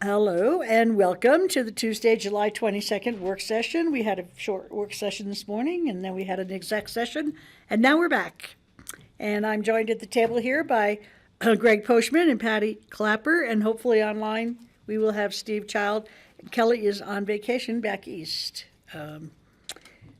Hello and welcome to the Tuesday, July 22nd work session. We had a short work session this morning and then we had an exec session and now we're back. And I'm joined at the table here by Greg Poshman and Patty Clapper, and hopefully online we will have Steve Child. Kelly is on vacation back east.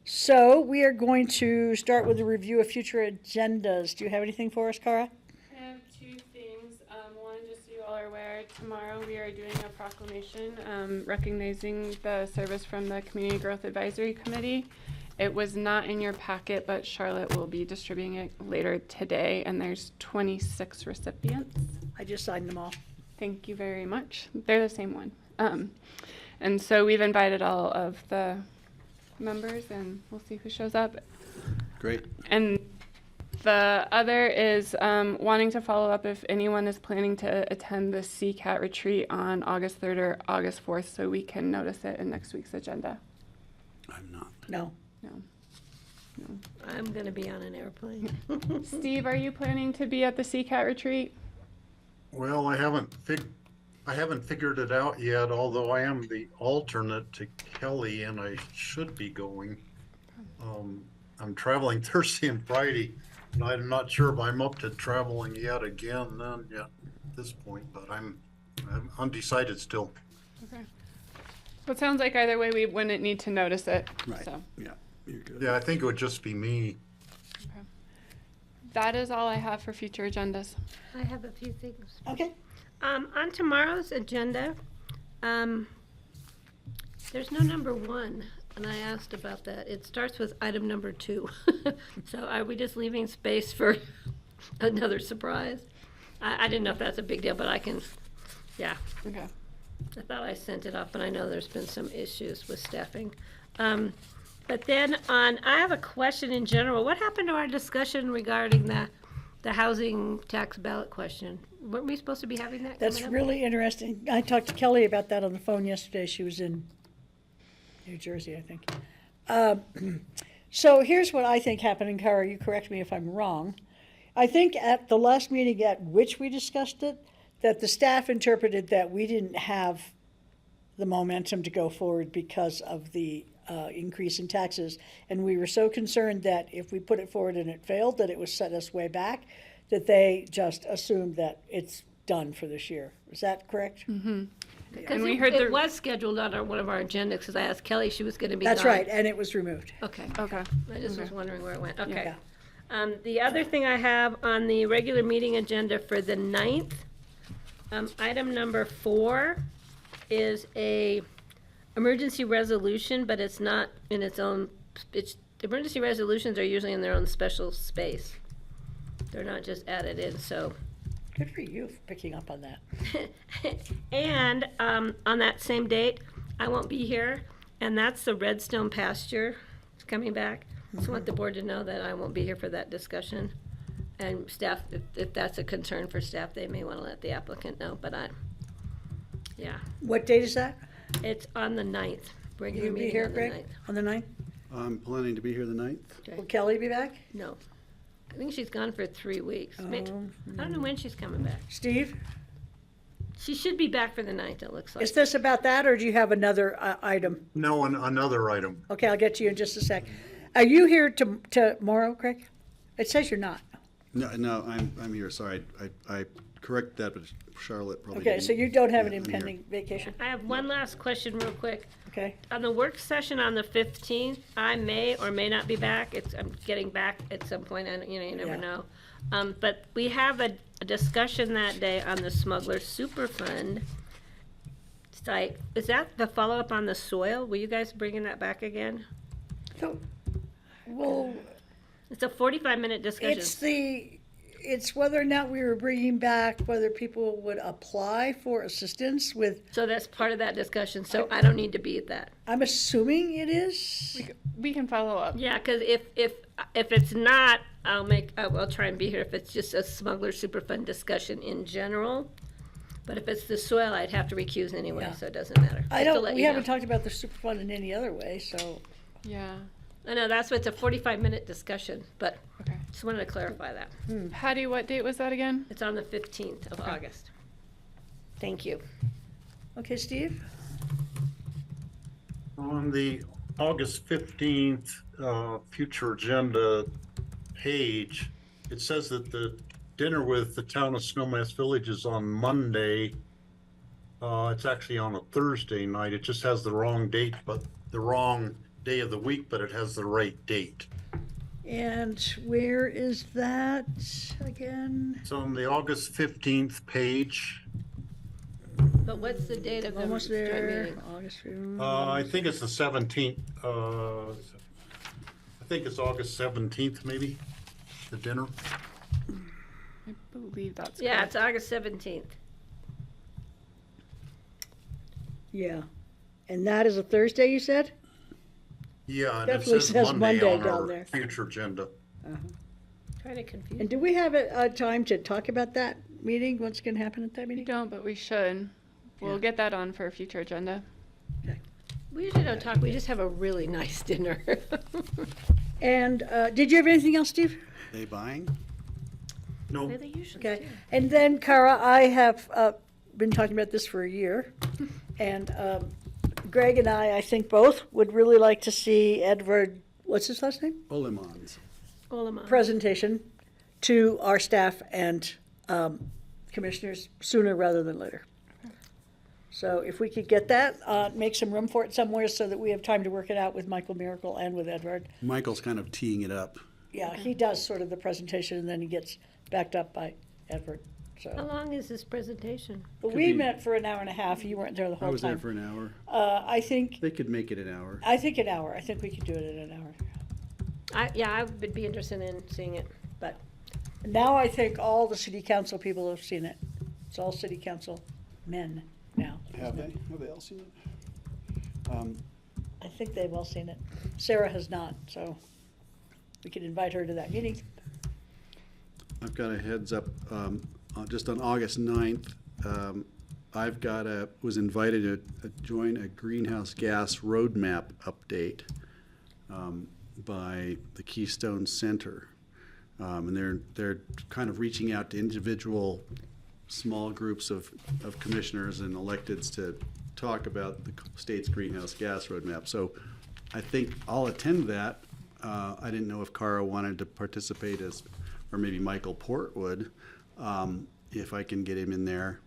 So we are going to start with a review of future agendas. Do you have anything for us, Cara? I have two things. One, just so you all are aware, tomorrow we are doing a proclamation recognizing the service from the Community Growth Advisory Committee. It was not in your packet, but Charlotte will be distributing it later today, and there's 26 recipients. I just signed them all. Thank you very much. They're the same one. And so we've invited all of the members, and we'll see who shows up. Great. And the other is wanting to follow up if anyone is planning to attend the CCAT retreat on August 3rd or August 4th, so we can notice it in next week's agenda. I'm not. No. No. I'm going to be on an airplane. Steve, are you planning to be at the CCAT retreat? Well, I haven't figured it out yet, although I am the alternate to Kelly and I should be going. I'm traveling Thursday and Friday, and I'm not sure if I'm up to traveling yet again then yet at this point, but I'm undecided still. Okay. Well, it sounds like either way we wouldn't need to notice it. Right. So. Yeah, you're good. Yeah, I think it would just be me. Okay. That is all I have for future agendas. I have a few things. Okay. On tomorrow's agenda, there's no number 1, and I asked about that. It starts with item number 2. So are we just leaving space for another surprise? I didn't know if that's a big deal, but I can, yeah. Okay. I thought I sent it off, but I know there's been some issues with staffing. But then I have a question in general. What happened to our discussion regarding the housing tax ballot question? Weren't we supposed to be having that That's coming up? really interesting. I talked to Kelly about that on the phone yesterday. She was in New Jersey, I think. So here's what I think happened, and Cara, you correct me if I'm wrong. I think at the last meeting at which we discussed it, that the staff interpreted that we didn't have the momentum to go forward because of the increase in taxes. And we were so concerned that if we put it forward and it failed, that it would set us way back, that they just assumed that it's done for this year. Is that correct? Mm-hmm. Because And we heard it was scheduled on one of our agendas, because I asked Kelly, she was going to be That's gone. right, and it was removed. Okay. Okay. I just was wondering where it went. Okay. Yeah. The other thing I have on the regular meeting agenda for the 9th, item number 4 is a emergency resolution, but it's not in its own, emergency resolutions are usually in their own special space. They're not just added in, so. Good for you for picking up on that. And on that same date, I won't be here, and that's the Redstone pasture. It's coming back. Just want the board to know that I won't be here for that discussion. And staff, if that's a concern for staff, they may want to let the applicant know, but yeah. What date is that? It's on the 9th, regular Will you be meeting here, on the Greg, 9th. on the 9th? I'm planning to be here the 9th. Okay. Will Kelly be back? No. I think she's gone for 3 weeks. Oh, I don't know when she's coming back. Steve, She should be back for the 9th, it looks like. is this about that, or do you have another item? No, another item. Okay, I'll get to you in just a sec. Are you here tomorrow, Craig? It says you're not. No, I'm here. Sorry, I correct that, but Charlotte probably. Okay, didn't. so you don't have Yeah, an I'm here. impending vacation? I have one last question real quick. Okay, On the work session on the 15th, I may or may not be back. I'm getting back at some point. You never Yeah. know. But we have a discussion that day on the Smuggler Superfund site. Is that the follow-up on the soil? Were you guys bringing that back again? so, well, It's a 45-minute discussion. it's whether or not we were bringing back whether people would apply for assistance with, So that's part of that discussion, so I don't need to be at that. I'm assuming it is? We can follow up. Yeah, because if it's not, I'll try and be here if it's just a Smuggler Superfund discussion in general. But if it's the soil, I'd have to recuse anyway, Yeah. so it doesn't matter. I Just to don't, let we you haven't know. talked about the Superfund in any other way, so, Yeah. I know, that's what's a 45-minute discussion, but Okay. just wanted to clarify that. Patty, what date was that again? It's on the 15th of August. Thank you. Okay, Steve? On the August 15th future agenda page, it says that the dinner with the town of Snowmass Village is on Monday. It's actually on a Thursday night. It just has the wrong date, but the wrong day of the week, but it has the right date. And where is that again? It's on the August 15th page. But what's the date of the Almost joint there. meeting? August. I think it's the 17th. I think it's August 17th, maybe, the dinner. I believe that's Yeah, correct. it's August 17th. Yeah. And that is a Thursday, you said? Yeah, and it Definitely says says Monday Monday on down our there. future agenda. Kind of confused. And do we have a time to talk about that meeting? What's going to happen at that We meeting? don't, but we should. We'll Yeah. get that on for a future agenda. We usually don't talk, we just have a really nice dinner. And did you have anything else, Steve? They buying? No, They usually Okay. do. And then, Cara, I have been talking about this for a year. And Greg and I think both would really like to see Edward, what's his last name? Olemons. Olamon. Presentation to our staff and commissioners sooner rather than later. So if we could get that, make some room for it somewhere so that we have time to work it out with Michael Miracle and with Edward. Michael's kind of teeing it up. Yeah, he does sort of the presentation and then he gets backed up by Edward. How So, long is this presentation? but Could we be- met for an hour and a half. You weren't there the I whole was there time. for an hour. I think They could make it an hour. an hour. I think we could do it in an hour. I would be interested in seeing it, but Now I think all the city council people have seen it. It's all city council men now. Have they? Have they all seen it? I think they've all seen it. Sarah has not, so we could invite her to that meeting. I've got a heads up, just on August 9th, was invited to join a greenhouse gas roadmap update by the Keystone Center. And they're kind of reaching out to individual small groups of commissioners and electeds to talk about the state's greenhouse gas roadmap. So I think I'll attend that. I didn't know if Cara wanted to participate or maybe Michael Port would, if I can get him in there,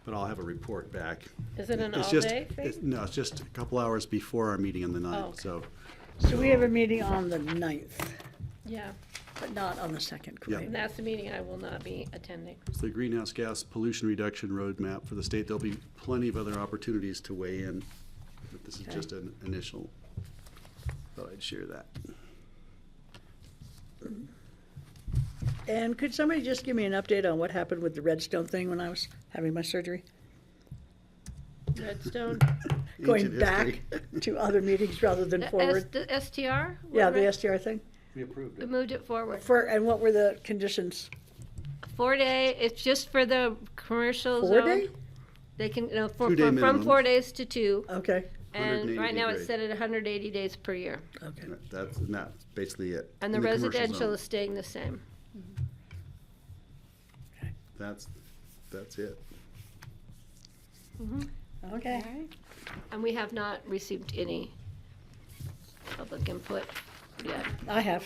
but I'll have a report back. is it an It's just- all-day thing? No, it's just a couple hours before our meeting on the 9th, okay. so. So we have a meeting on the 9th, Yeah, but not on the 2nd, Yeah. correct? and that's the meeting I will not be attending. It's the greenhouse gas pollution reduction roadmap for the state. There'll be plenty of other opportunities to weigh in, but this is Okay. just an initial. Thought I'd share that. And could somebody just give me an update on what happened with the Redstone thing when I was having my surgery? Redstone? Going Ancient back history. to other meetings rather than forward? The STR? Yeah, the STR thing. We approved We it. moved it forward. And what were the conditions? 4-day, it's just for the commercial zone. 4-day? They can, you know, Two-day from minimum. 4 days to 2, Okay, and 180 right now day it's grade. set at 180 days per year. okay. That's basically it. And the in commercial residential zone. is staying the same. That's it. Okay. And we have not received any public input yet. I have.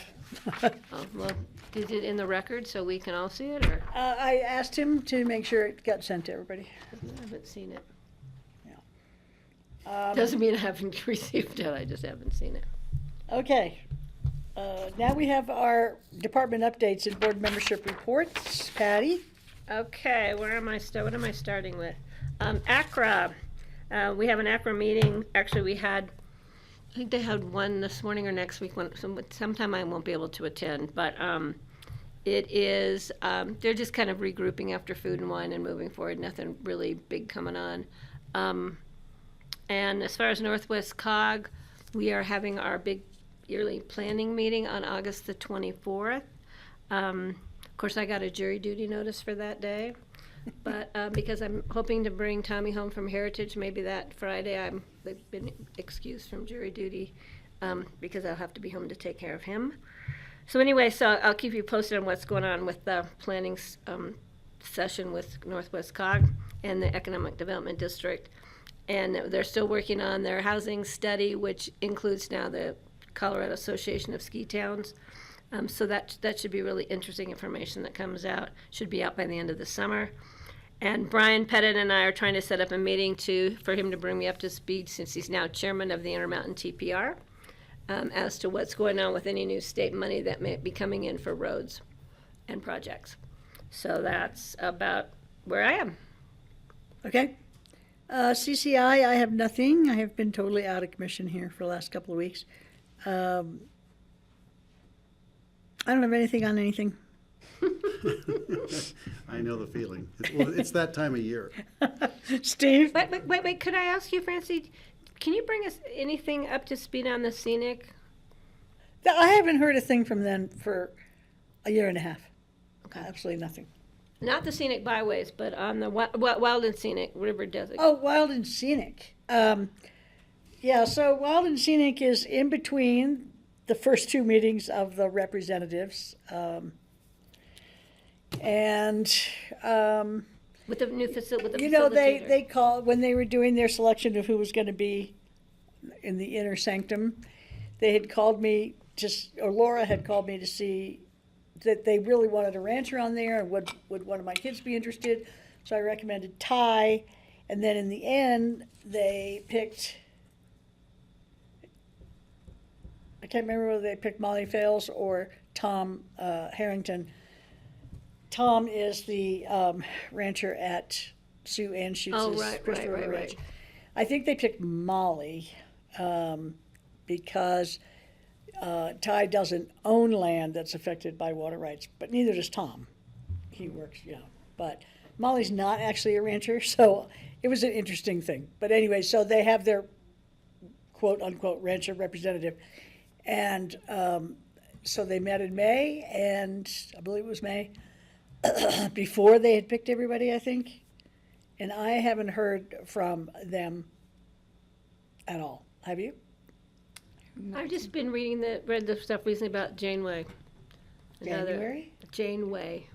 Oh, well, is it in the record so we can all see it, or? I asked him to make sure it got sent to everybody. I haven't seen it. Um, Doesn't mean I haven't received it, I just haven't seen it. Okay. Now we have our department updates and board membership reports. Patty? Okay, what am I starting with? ACRA, we have an ACRA meeting, actually, I think they had one this morning or next week, sometime I won't be able to attend, but it is, they're just kind of regrouping after Food and Wine and moving forward, nothing really big coming on. And as far as Northwest COG, we are having our big yearly planning meeting on August the 24th. Of course, I got a jury duty notice for that day, but because I'm hoping to bring Tommy home from Heritage, maybe that Friday, they've been excused from jury duty because I'll have to be home to take care of him. So anyway, so I'll keep you posted on what's going on with the planning session with Northwest COG and the Economic Development District. And they're still working on their housing study, which includes now the Colorado Association of Ski Towns. So that should be really interesting information that comes out, should be out by the end of the summer. And Brian Pettit and I are trying to set up a meeting for him to bring me up to speed, since he's now chairman of the Intermountain TPR, as to what's going on with any new state money that may be coming in for roads and projects. So that's about where I am. Okay. CCI, I have nothing. I have been totally out of commission here for the last couple of weeks. I don't have anything on anything. I know the feeling. It's that time of year. Steve? Wait, could I ask you, Francie, can you bring us anything up to speed on the scenic? I haven't heard a thing from them for a year and a half. Absolutely nothing. Not the scenic byways, but on the wild and scenic river desert. Oh, Wild and Scenic. Yeah, so Wild and Scenic is in between the first two meetings of the representatives. With the new facility, You know, they called, when they were doing their selection of who was going to be in the inner sanctum, they had called me, or Laura had called me to see that they really wanted a rancher on there, and would one of my kids be interested? So I recommended Ty, and then in the end, they picked, I can't remember whether they picked Molly Fales or Tom Harrington. Tom is the rancher at Sue Ann Schutz's Crystal River Ranch. I think they picked Molly because Ty doesn't own land that's affected by water rights, but neither does Tom. He works, but Molly's not actually a rancher, so it was an interesting thing. But anyway, so they have their quote-unquote rancher representative, and so they met in May, and I believe it was May, before they had picked everybody, I think. And I haven't heard from them at all. Have you? I've just been read the stuff recently about Janeway. January? Janeway.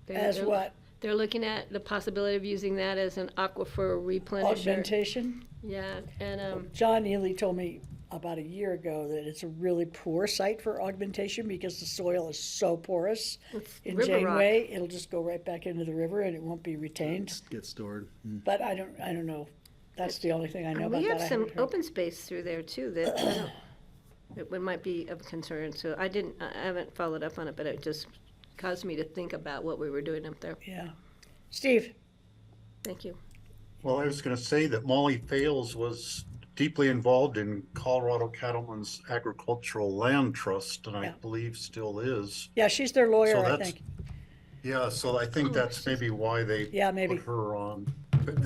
As what? They're looking at the possibility of using that as an aquifer replenisher. Augmentation? Yeah, and John Neely told me about a year ago that it's a really poor site for augmentation because the soil is so porous it's in river rock. Janeway. It'll just go right back into the river and it won't be retained. Just get stored. But I don't know. That's the only thing I know about We that. have I some haven't heard. open space through there too that it might be of concern. So I haven't followed up on it, but it just caused me to think about what we were doing up there. Yeah. Steve? Thank you. Well, I was going to say that Molly Fales was deeply involved in Colorado Cattlemen's Agricultural Land Trust, and I Yeah. believe still is. Yeah, she's their lawyer, So I that's- think. Yeah, so I think that's maybe why they Yeah, maybe. put her on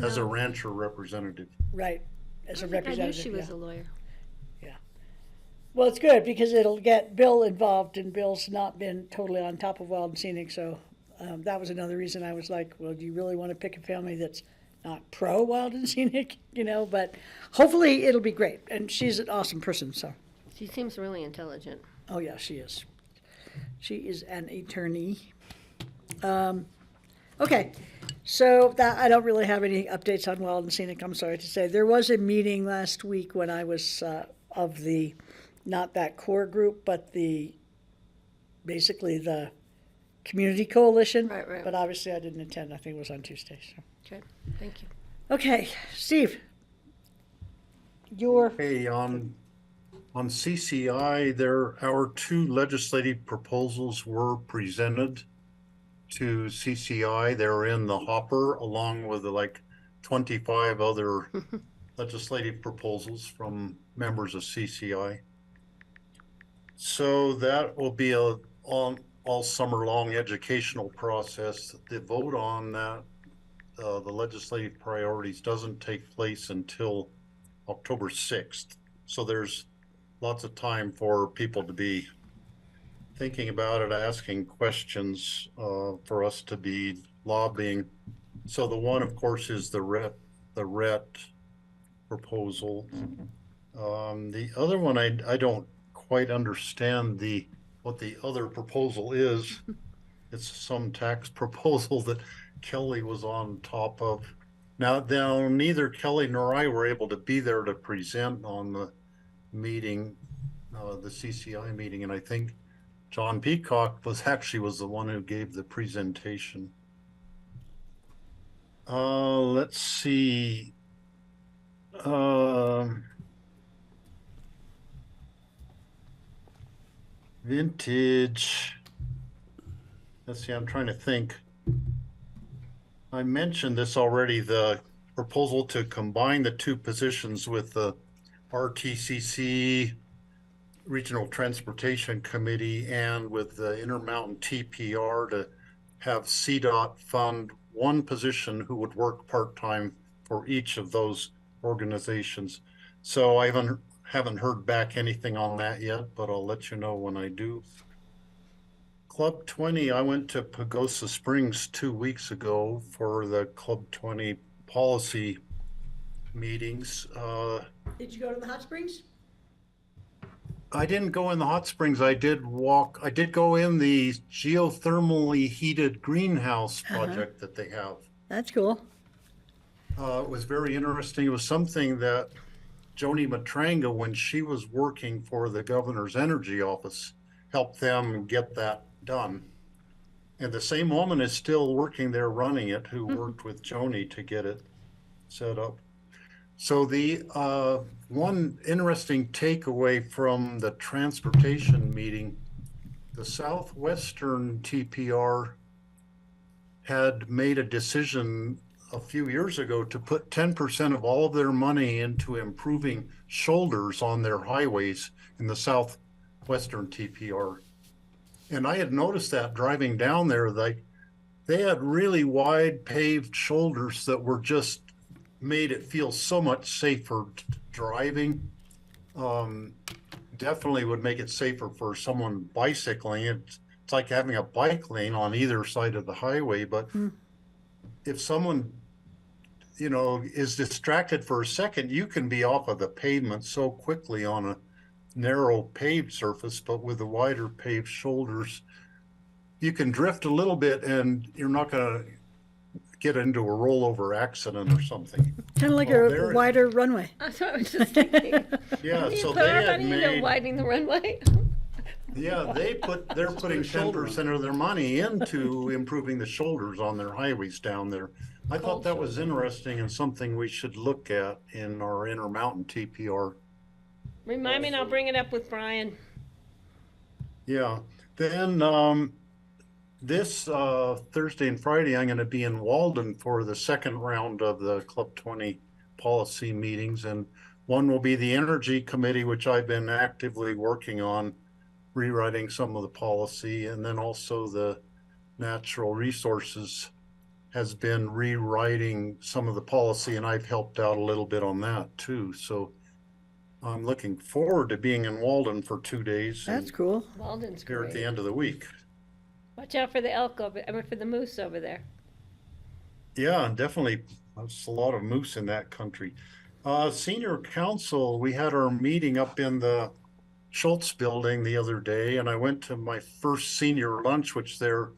as a rancher representative. Right, as a I knew representative. she was yeah. a lawyer. Well, it's good because it'll get Bill involved, and Bill's not been totally on top of Wild and Scenic, so that was another reason I was like, well, do you really want to pick a family that's not pro Wild and Scenic, but hopefully it'll be great, and she's an awesome person, so. She seems really intelligent. Oh, yeah, she is. She is an attorney. Okay, so that, I don't really have any updates on Wild and Scenic, I'm sorry to say. There was a meeting last week when I was of the, not that core group, but basically the community coalition. Right. But obviously I didn't attend, I think it was on Tuesday, so. Okay, thank you. Okay, Steve. Your, Hey, on CCI, our two legislative proposals were presented to CCI. They're in the hopper along with like 25 other legislative proposals from members of CCI. So that will be a all summer long educational process. The vote on that, the legislative priorities doesn't take place until October 6th. So there's lots of time for people to be thinking about it, asking questions, for us to be lobbying. So the one, of course, is the RET proposal. The other one, I don't quite understand what the other proposal is. It's some tax proposal that Kelly was on top of. Now, neither Kelly nor I were able to be there to present on the meeting, the CCI meeting, and I think John Peacock was the one who gave the presentation. Let's see. Vintage. Let's see, I'm trying to think. I mentioned this already, the proposal to combine the two positions with the RTCC Regional Transportation Committee and with the Intermountain TPR to have CDOT fund one position who would work part-time for each of those organizations. So I haven't heard back anything on that yet, but I'll let you know when I do. Club 20, I went to Pagosa Springs 2 weeks ago for the Club 20 policy meetings. Did you go to the hot springs? I didn't go in the hot springs. I did go in the geothermally heated greenhouse project that they have. That's cool. It was very interesting. It was something that Joni Matranga, when she was working for the governor's energy office, helped them get that done. And the same woman is still working there running it, who worked with Joni to get it set up. So the one interesting takeaway from the transportation meeting, the Southwestern TPR had made a decision a few years ago to put 10% of all of their money into improving shoulders on their highways in the Southwestern TPR. And I had noticed that driving down there, they had really wide paved shoulders that were just made it feel so much safer driving. Definitely would make it safer for someone bicycling. It's like having a bike lane on either side of the highway, but if someone, is distracted for a second, you can be off of the pavement so quickly on a narrow paved surface, but with the wider paved shoulders, you can drift a little bit and you're not going to get into a rollover accident or something. Kind of like a wider runway. That's what I was just thinking. Yeah, Can you so put they our had money into made, widening the runway? yeah, they're putting 10% of their money into improving the shoulders on their highways down there. I thought that was interesting and something we should look at in our Intermountain TPR. Remind me and I'll bring it up with Brian. Yeah, then this Thursday and Friday, I'm going to be in Walden for the second round of the Club 20 policy meetings. And one will be the Energy Committee, which I've been actively working on, rewriting some of the policy. And then also the Natural Resources has been rewriting some of the policy, and I've helped out a little bit on that too. So I'm looking forward to being in Walden for 2 days. That's cool. Walden's Here at the great. end of the week. Watch out for the elk for the moose over there. Yeah, definitely. There's a lot of moose in that country. Senior Council, we had our meeting up in the Schultz building the other day, and I went to my first senior lunch, which they're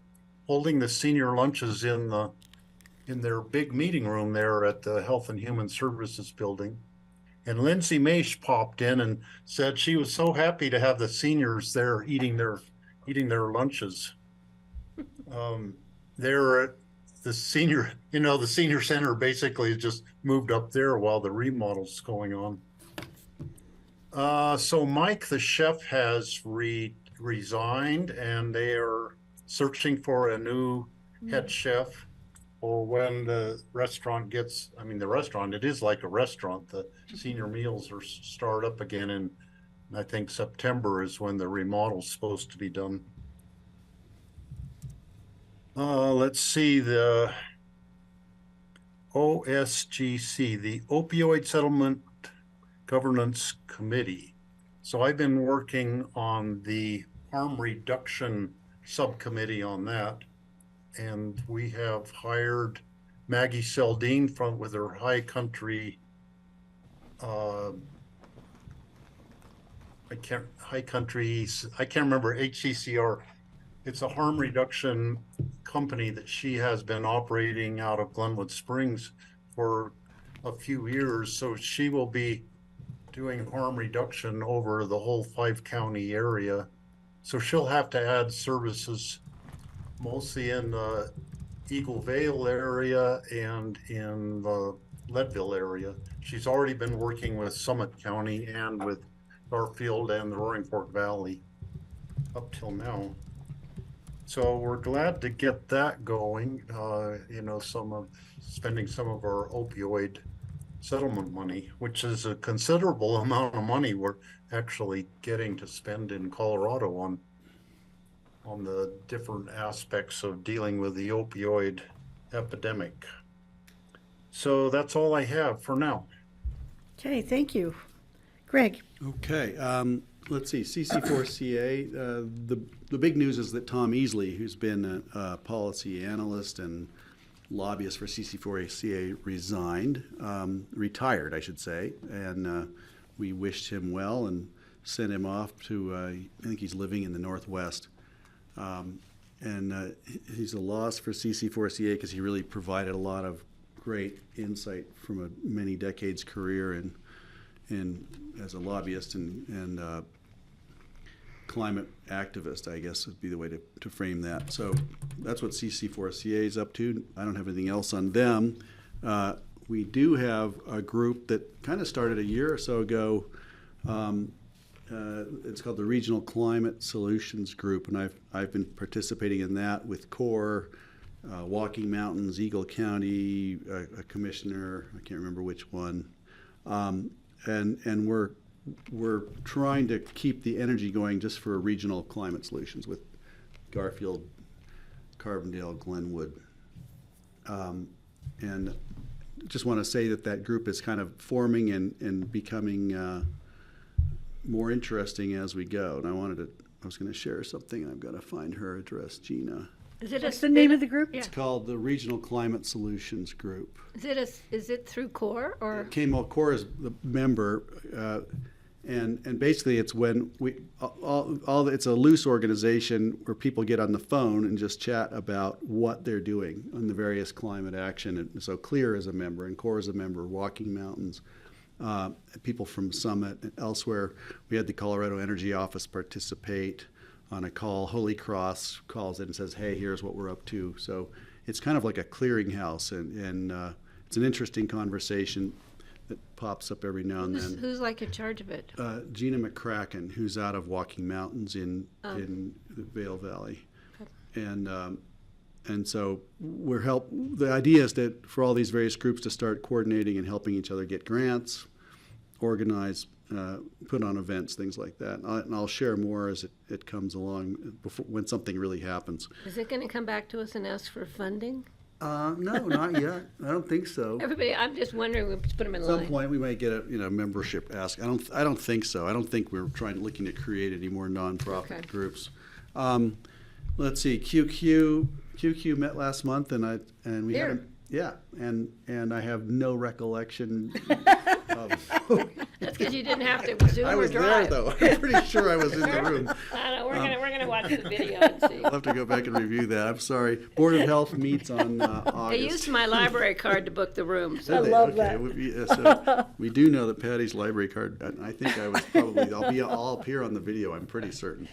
holding the senior lunches in their big meeting room there at the Health and Human Services building. And Lindsay Maish popped in and said she was so happy to have the seniors there eating their lunches. They're at the senior center basically just moved up there while the remodel's going on. So Mike, the chef, has resigned, and they are searching for a new head chef. Or when the restaurant it is like a restaurant. The senior meals are start up again, and I think September is when the remodel's supposed to be done. Let's see, the OSGC, the Opioid Settlement Governance Committee. So I've been working on the harm reduction subcommittee on that. And we have hired Maggie Seldine with her High Country, I can't remember, HCCR. It's a harm reduction company that she has been operating out of Glenwood Springs for a few years, so she will be doing harm reduction over the whole 5-county area. So she'll have to add services mostly in the Eagle Vale area and in the Leadville area. She's already been working with Summit County and with Garfield and the Roaring Fork Valley up till now. So we're glad to get that going, spending some of our opioid settlement money, which is a considerable amount of money we're actually getting to spend in Colorado on the different aspects of dealing with the opioid epidemic. So that's all I have for now. Okay, thank you. Greg? Okay, let's see, CC4CA, the big news is that Tom Easley, who's been a policy analyst and lobbyist for CC4CA, retired, I should say, and we wished him well and sent him off to, I think he's living in the Northwest. He's a loss for CC4CA because he really provided a lot of great insight from a many decades career in as a lobbyist and climate activist, I guess would be the way to frame that. So that's what CC4CA is up to. I don't have anything else on them. We do have a group that kind of started a year or so ago. It's called the Regional Climate Solutions Group, and I've been participating in that with CORE, Walking Mountains, Eagle County, a commissioner, I can't remember which one, and we're trying to keep the energy going just for regional climate solutions with Garfield, Carbondale, Glenwood, and just want to say that group is kind of forming and becoming more interesting as we go. And I was going to share something, and I've got to find her address, Gina. What's the name of the group? Yeah. It's called the Regional Climate Solutions Group. Is it through CORE or? CORE is the member, and basically it's when it's a loose organization where people get on the phone and just chat about what they're doing on the various climate action. And so CLEAR is a member, and CORE is a member, Walking Mountains. People from Summit and elsewhere. We had the Colorado Energy Office participate on a call. Holy Cross calls in and says, hey, here's what we're up to. So it's kind of like a clearinghouse, and it's an interesting conversation that pops up every now and then. Who's like in charge of it? Gina McCracken, who's out of Walking Mountains in the Vail Valley. Okay. And so the idea is that for all these various groups to start coordinating and helping each other get grants, organize, put on events, things like that. And I'll share more as it comes along when something really happens. Is it going to come back to us and ask for funding? No, not yet. I don't think so. Everybody, I'm just wondering, we'll put them in At line. some point, we might get a membership ask. I don't think so. I don't think we're looking to create any more nonprofit groups. Let's see. QQ met last month, and we Here. had and I have no recollection of. That's because you didn't have to Zoom I or was there drive. though. I'm pretty sure I was in the room. I know, we're gonna watch the video and see. I'll have to go back and review that. I'm sorry. Board of Health meets on They August. used my library card to book the room. So. I love that. So we do know that Patty's library card. I think I was probably. I'll appear on the video. I'm pretty certain.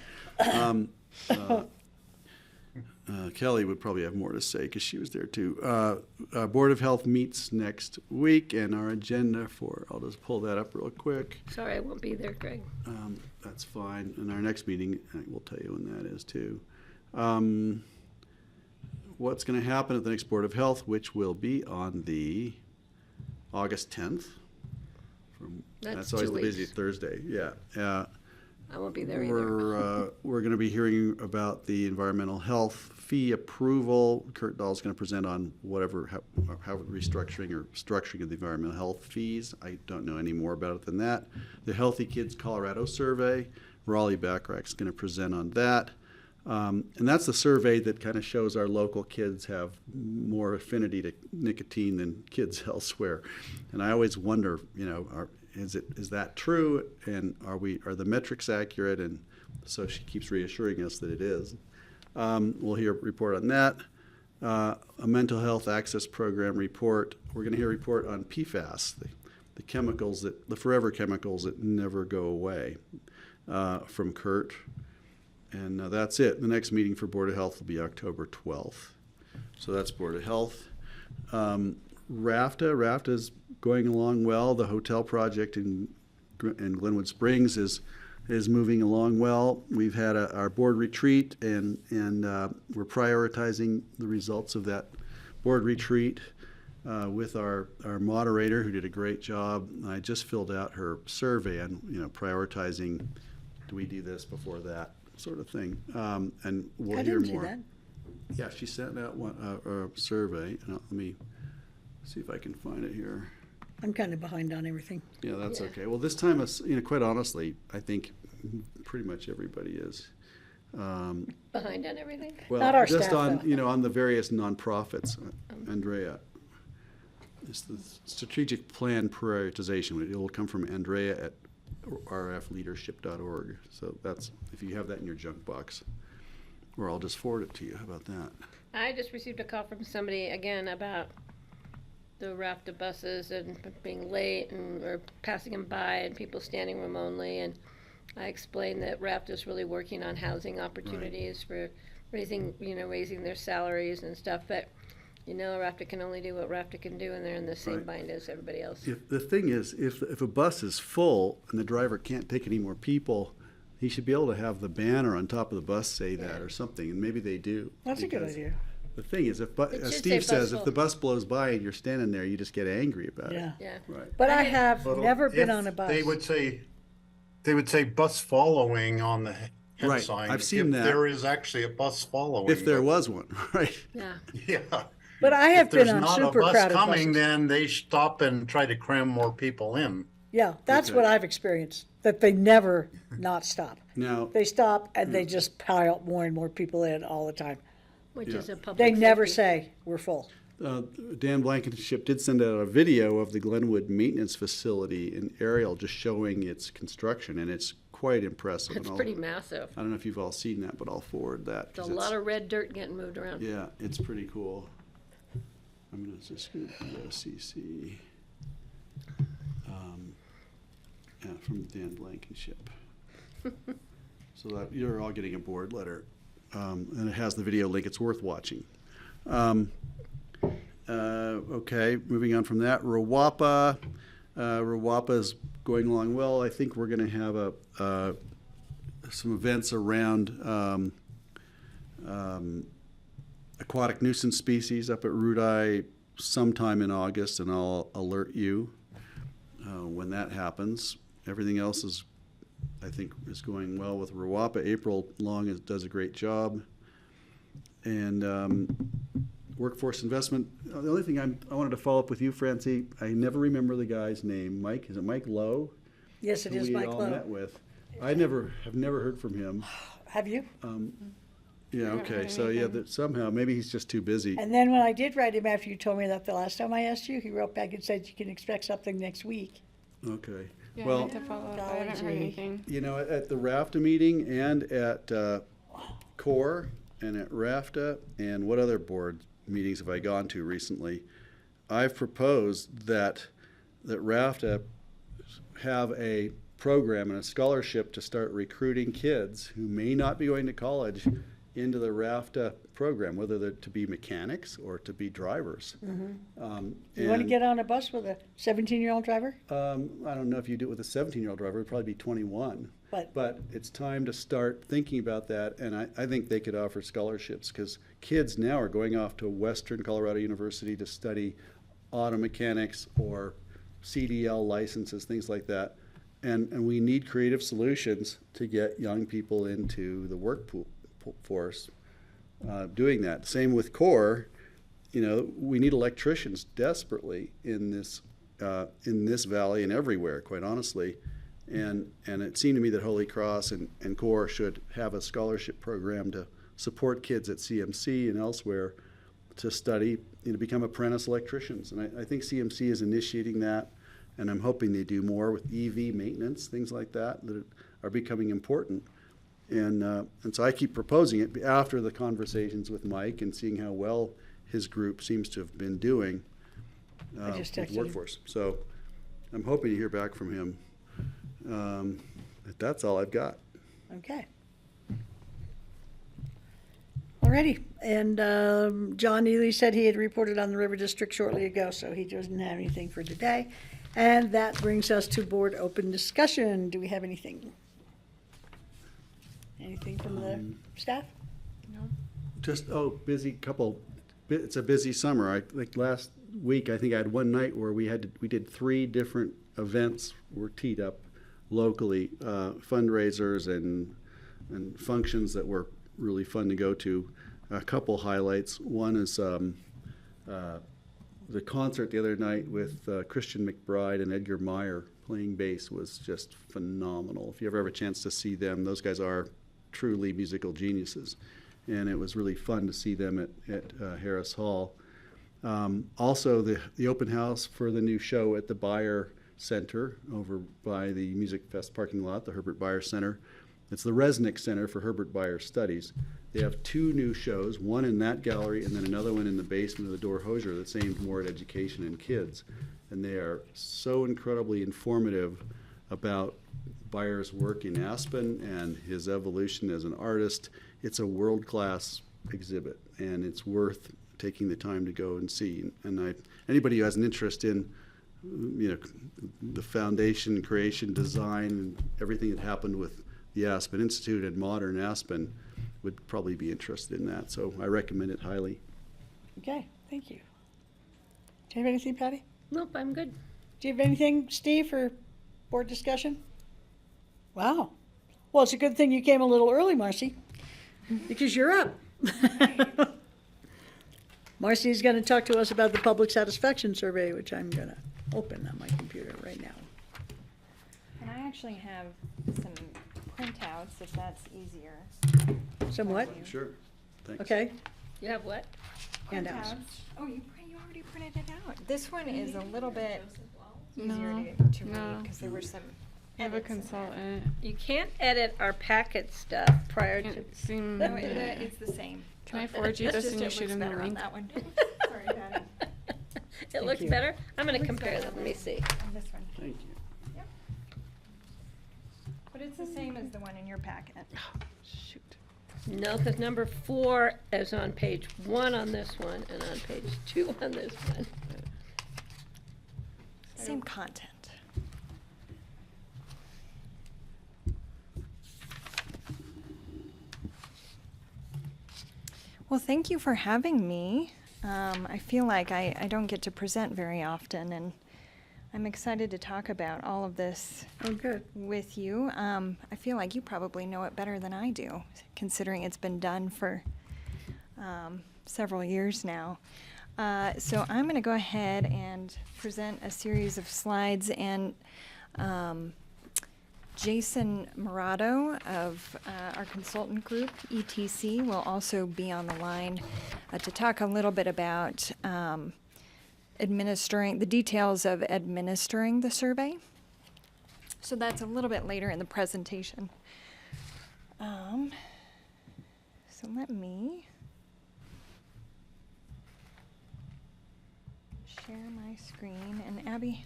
Kelly would probably have more to say because she was there too. Board of Health meets next week, and our agenda I'll just pull that up real quick. Sorry, I won't be there, Greg. That's fine. And our next meeting, we'll tell you when that is too. What's going to happen at the next Board of Health, which will be on the August 10th. That's always 2 the weeks. busy Thursday. Yeah. I won't be there either. We're going to be hearing about the environmental health fee approval. Kurt Dahl's going to present on how restructuring or structuring of the environmental health fees. I don't know any more about it than that. The Healthy Kids Colorado survey, Raleigh Backrack's going to present on that. And that's the survey that kind of shows our local kids have more affinity to nicotine than kids elsewhere. And I always wonder, is that true? And are the metrics accurate? And so she keeps reassuring us that it is. We'll hear a report on that. a mental health access program report. We're going to hear a report on PFAS, the chemicals the forever chemicals that never go away, from Kurt. And that's it. The next meeting for Board of Health will be October 12th. So that's Board of Health. RAFTA is going along well. The hotel project in Glenwood Springs is moving along well. We've had our board retreat, and we're prioritizing the results of that board retreat with our moderator, who did a great job. I just filled out her survey on prioritizing. Do we do this before that sort of thing? And we'll I hear didn't see more. that. Yeah, she sent out a survey. Let me see if I can find it here. I'm kind of behind on everything. Yeah, that's Yeah. okay. Well, this time, quite honestly, I think pretty much everybody is. Behind on everything? Well, Not our just staff, on, on the various nonprofits, Andrea. It's the strategic plan prioritization. It will come from Andrea at rfleadership.org. So that's, if you have that in your junk box, or I'll just forward it to you. How about that? I just received a call from somebody again about the RAFTA buses and being late or passing them by and people standing room only. And I explained that RAFTA is really working on housing opportunities for raising their salaries and stuff. But, RAFTA can only do what RAFTA can do, and they're in the same Right. bind as everybody else. If the thing is, if a bus is full and the driver can't take any more people, he should be able to have the banner on top of the bus say that or something, and maybe they do. That's a good because idea. The thing is, It as should Steve say says, bus if the full. bus blows by and you're standing there, you just get angry about it. Yeah. Yeah. Right. But I have But never been if on a bus. They would say bus following on the head Right, sign. I've seen if that. There is actually a bus following. If there but- was one, right? Yeah. Yeah. But I have If there's been on not super a bus crowded coming, buses. then they stop and try to cram more people in. Yeah, that's Okay. what I've experienced, that they never not stop. Now, They stop and they just pile more and more people in all the time. Which Yeah. is a public They never safety. say, we're full. Dan Blankenship did send out a video of the Glenwood Maintenance Facility in aerial, just showing its construction, and it's quite impressive. It's And pretty massive. I don't know if you've all seen that, but I'll forward that. There's 'cause a lot of red dirt getting moved around. Yeah, it's pretty cool. I'm gonna just go to BOCC. Yeah, from Dan Blankenship. So that you're all getting a board letter, and it has the video link. It's worth watching. Okay, moving on from that, Rawapa. Rawapa is going along well. I think we're going to have some events around aquatic nuisance species up at Rudai sometime in August, and I'll alert you when that happens. Everything else is, I think, is going well with Rawapa. April Long does a great job. And workforce investment, the only thing I wanted to follow up with you, Francie, I never remember the guy's name. Mike, is it Mike Lowe? Yes, it Who is we Mike all Lowe. met with. I have never heard from him. Have you? Yeah, haven't okay, heard so yeah, anything. somehow, maybe he's just too busy. And then when I did write him after you told me that the last time I asked you, he wrote back and said you can expect something next week. Okay. Yeah, I Well, meant to follow up. I haven't heard Golly. anything. at the RAFTA meeting and at CORE and at RAFTA, and what other board meetings have I gone to recently? I've proposed that RAFTA have a program and a scholarship to start recruiting kids who may not be going to college into the RAFTA program, whether they're to be mechanics or to be drivers. You want to And, get on a bus with a 17-year-old driver? I don't know if you do it with a 17-year-old driver, it'd probably be 21. But it's time to start thinking about that, and I think they could offer scholarships, because kids now are going off to Western Colorado University to study auto mechanics or CDL licenses, things like that. And we need creative solutions to get young people into the workforce doing that. Same with CORE. We need electricians desperately in this valley and everywhere, quite honestly. And it seemed to me that Holy Cross and CORE should have a scholarship program to support kids at CMC and elsewhere to study, become apprentice electricians. And I think CMC is initiating that, and I'm hoping they do more with EV maintenance, things like that are becoming important. And so I keep proposing it after the conversations with Mike and seeing how well his group seems to have been doing just with texted him. workforce. So I'm hoping to hear back from him. But that's all I've got. Okay. Alrighty, and John Neely said he had reported on the River District shortly ago, so he doesn't have anything for today. And that brings us to board open discussion. Do we have anything? Anything from the staff? Just, it's a busy summer. Like last week, I think I had one night where we did 3 different events were teed up locally, fundraisers and functions that were really fun to go to. A couple highlights. One is the concert the other night with Christian McBride and Edgar Meyer playing bass was just phenomenal. If you ever have a chance to see them, those guys are truly musical geniuses. And it was really fun to see them at Harris Hall. Also, the open house for the new show at the Beyer Center over by the Music Fest parking lot, the Herbert Beyer Center. It's the Resnick Center for Herbert Beyer Studies. They have 2 new shows, one in that gallery and then another one in the basement of the Door Hosier that's aimed more at education and kids. And they are so incredibly informative about Beyer's work in Aspen and his evolution as an artist. It's a world-class exhibit, and it's worth taking the time to go and see. And anybody who has an interest in the foundation, creation, design, and everything that happened with the Aspen Institute and modern Aspen would probably be interested in that. So I recommend it highly. Okay, thank you. Do you have anything, Patty? Nope, I'm good. Do you have anything, Steve, for board discussion? Wow. Well, it's a good thing you came a little early, Marcy, because you're up. Marcy's going to talk to us about the public satisfaction survey, which I'm going to open on my computer right now. And I actually have some printouts, if that's easier. Somewhat? Sure. Thanks. Okay. You have what? Handouts. Oh, you already printed it out. This one is a little bit easier No, to no. read, because there were some I have a edits in there. consultant. You can't edit our packet stuff prior to. Can't seem. No, it's the same. Can I forward you It's this just and you it shoot looks him the better on link? that one. Sorry, Patty. It looks you. better? I'm gonna compare them, let me see. On this one. Thank you. Yep. But it's the same as the one in your packet. Shoot. No, because number 4 is on page 1 on this one, and on page 2 on this one. Same content. Well, thank you for having me. I feel like I don't get to present very often, and I'm excited to talk about all of this Oh, good. with you. I feel like you probably know it better than I do, considering it's been done for several years now. So I'm going to go ahead and present a series of slides, and Jason Murado of our consultant group, ETC, will also be on the line to talk a little bit about administering the details of administering the survey. So that's a little bit later in the presentation. So let me share my screen, and Abby.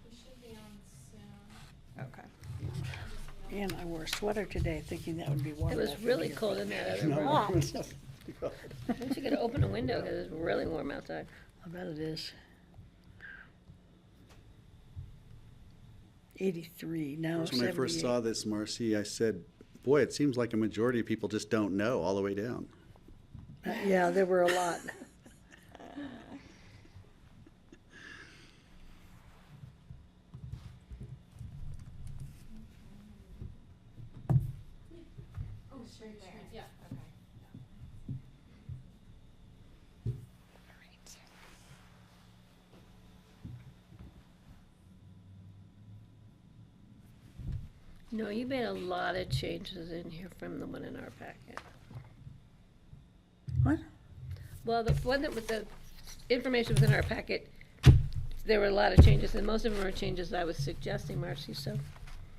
You should be on soon. Okay. And I wore a sweater today thinking that would be warm. It was enough in really here. cold in that other No, room. it's not- We should get to open a window because it's really warm outside. I bet it is. 83, now When I first 78. saw this, Marcy, I said, boy, it seems like a majority of people just don't know all the way down. Yeah, there were a lot. Yeah. All right. No, you made a lot of changes in here from the one in our packet. What? Well, the one that with the information was in our packet, there were a lot of changes, and most of them are changes I was suggesting, Marcy, so.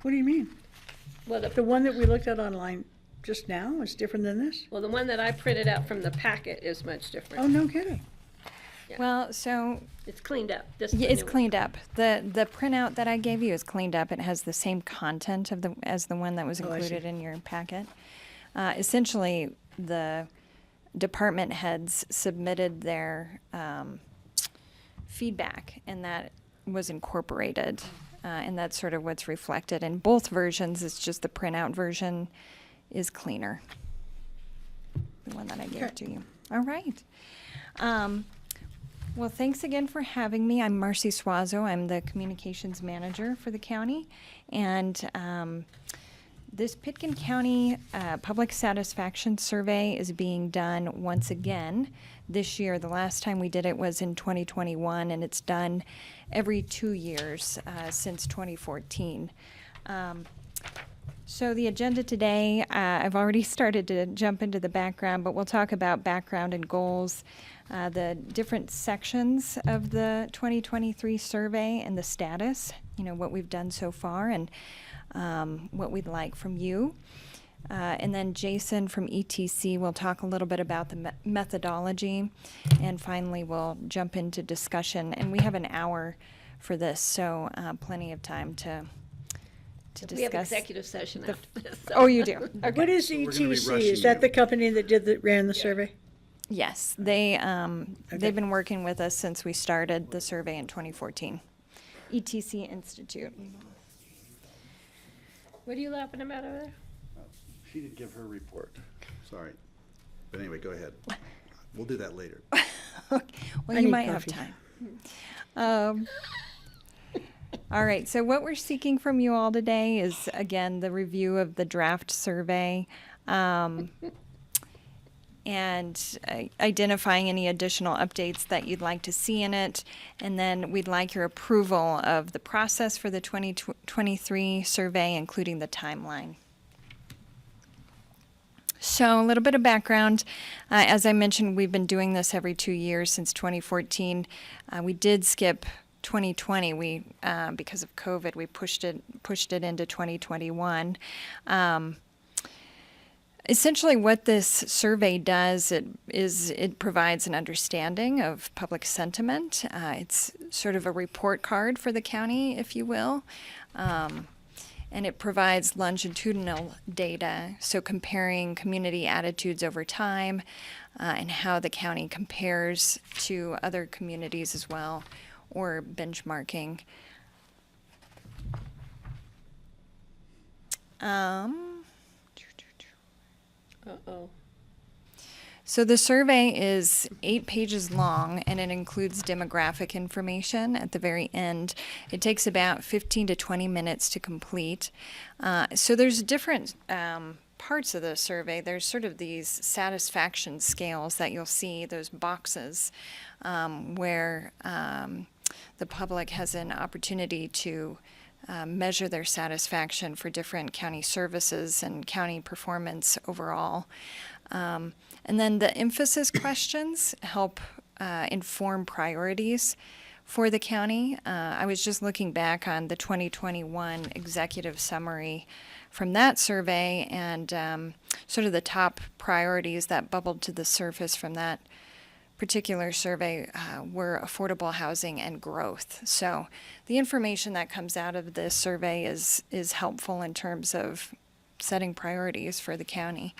What do you mean? Well, The one that we looked at online, just now? It's different than this? Well, the one that I printed out from the packet is much Oh, different. no kidding. Well, so It's cleaned up. This is yeah, the it's new one. cleaned up. The printout that I gave you is cleaned up. It has the same content of as the one that was Oh, I see. included in your packet. Essentially, the department heads submitted their feedback, and that was incorporated, and that's sort of what's reflected in both versions. It's just the printout version is cleaner. The one that I gave Okay. to you. All right. Well, thanks again for having me. I'm Marcy Suazo. I'm the communications manager for the county. And this Pitkin County Public Satisfaction Survey is being done once again this year. The last time we did it was in 2021, and it's done every 2 years since 2014. So the agenda today, I've already started to jump into the background, but we'll talk about background and goals, the different sections of the 2023 survey and the status, what we've done so far and what we'd like from you. And then Jason from ETC will talk a little bit about the methodology. And finally, we'll jump into discussion. And we have an hour for this, so plenty of time to discuss. We have executive session after this. so- Oh, you do? Okay. What is we're gonna be ETC? rushing Is that you. the company that ran the survey? Yes, they've been working with us since we started the survey in 2014. ETC Institute. What are you laughing about over there? She didn't give her report. Sorry. But anyway, go ahead. We'll do that later. Well, I you need might have coffee. time. All right, so what we're seeking from you all today is, again, the review of the draft survey and identifying any additional updates that you'd like to see in it. And then we'd like your approval of the process for the 2023 survey, including the timeline. So a little bit of background. As I mentioned, we've been doing this every 2 years since 2014. We did skip 2020. We because of COVID, we pushed it into 2021. Essentially, what this survey does it provides an understanding of public sentiment. It's sort of a report card for the county, if you will. And it provides longitudinal data, so comparing community attitudes over time and how the county compares to other communities as well, or benchmarking. Uh-oh. So the survey is 8 pages long, and it includes demographic information at the very end. It takes about 15 to 20 minutes to complete. So there's different parts of the survey. There's sort of these satisfaction scales that you'll see, those boxes, where the public has an opportunity to measure their satisfaction for different county services and county performance overall. And then the emphasis questions help inform priorities for the county. I was just looking back on the 2021 executive summary from that survey, and sort of the top priorities that bubbled to the surface from that particular survey were affordable housing and growth. So the information that comes out of this survey is helpful in terms of setting priorities for the county.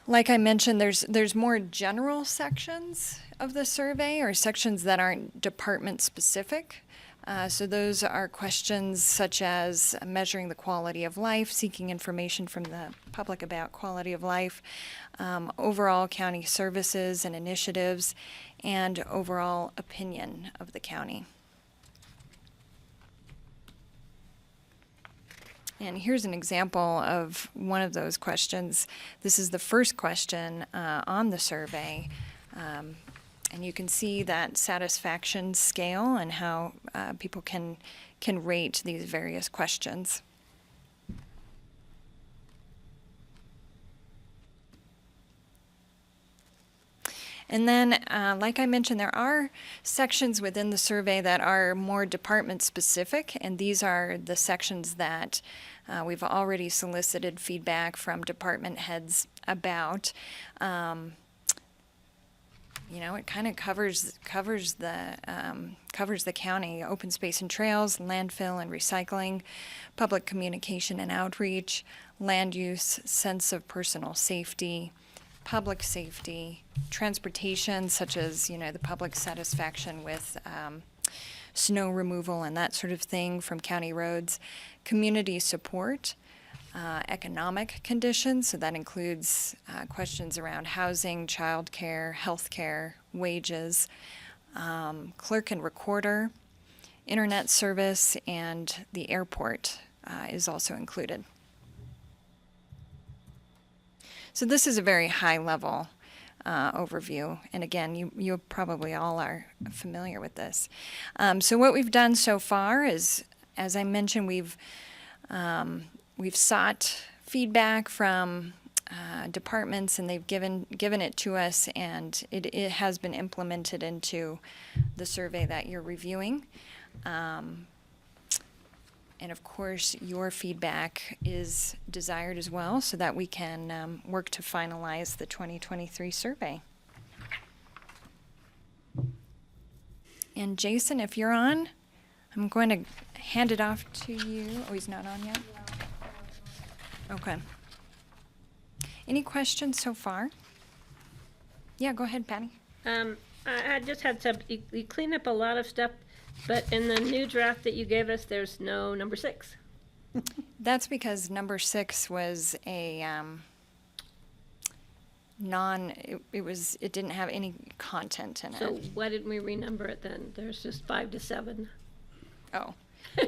Like I mentioned, there's more general sections of the survey, or sections that aren't department specific. So those are questions such as measuring the quality of life, seeking information from the public about quality of life, overall county services and initiatives, and overall opinion of the county. And here's an example of one of those questions. This is the first question on the survey. And you can see that satisfaction scale and how people can rate these various questions. And then, like I mentioned, there are sections within the survey that are more department specific, and these are the sections that we've already solicited feedback from department heads about. It kind of covers the county: open space and trails, landfill and recycling, public communication and outreach, land use, sense of personal safety, public safety, transportation, such as the public satisfaction with snow removal and that sort of thing from county roads, community support, economic conditions, so that includes questions around housing, childcare, healthcare, wages, clerk and recorder, internet service, and the airport is also included. So this is a very high-level overview, and again, you probably all are familiar with this. So what we've done so far is, as I mentioned, we've sought feedback from departments, and they've given it to us, and it has been implemented into the survey that you're reviewing. And of course, your feedback is desired as well, so that we can work to finalize the 2023 survey. And Jason, if you're on, I'm going to hand it off to you. Oh, he's not on yet? Okay. Any questions so far? Yeah, go ahead, Patty. I just had some, you cleaned up a lot of stuff, but in the new draft that you gave us, there's no number 6. That's because number 6 was a it didn't have any content in it. So why didn't we renumber it then? There's just 5 to 7. Oh,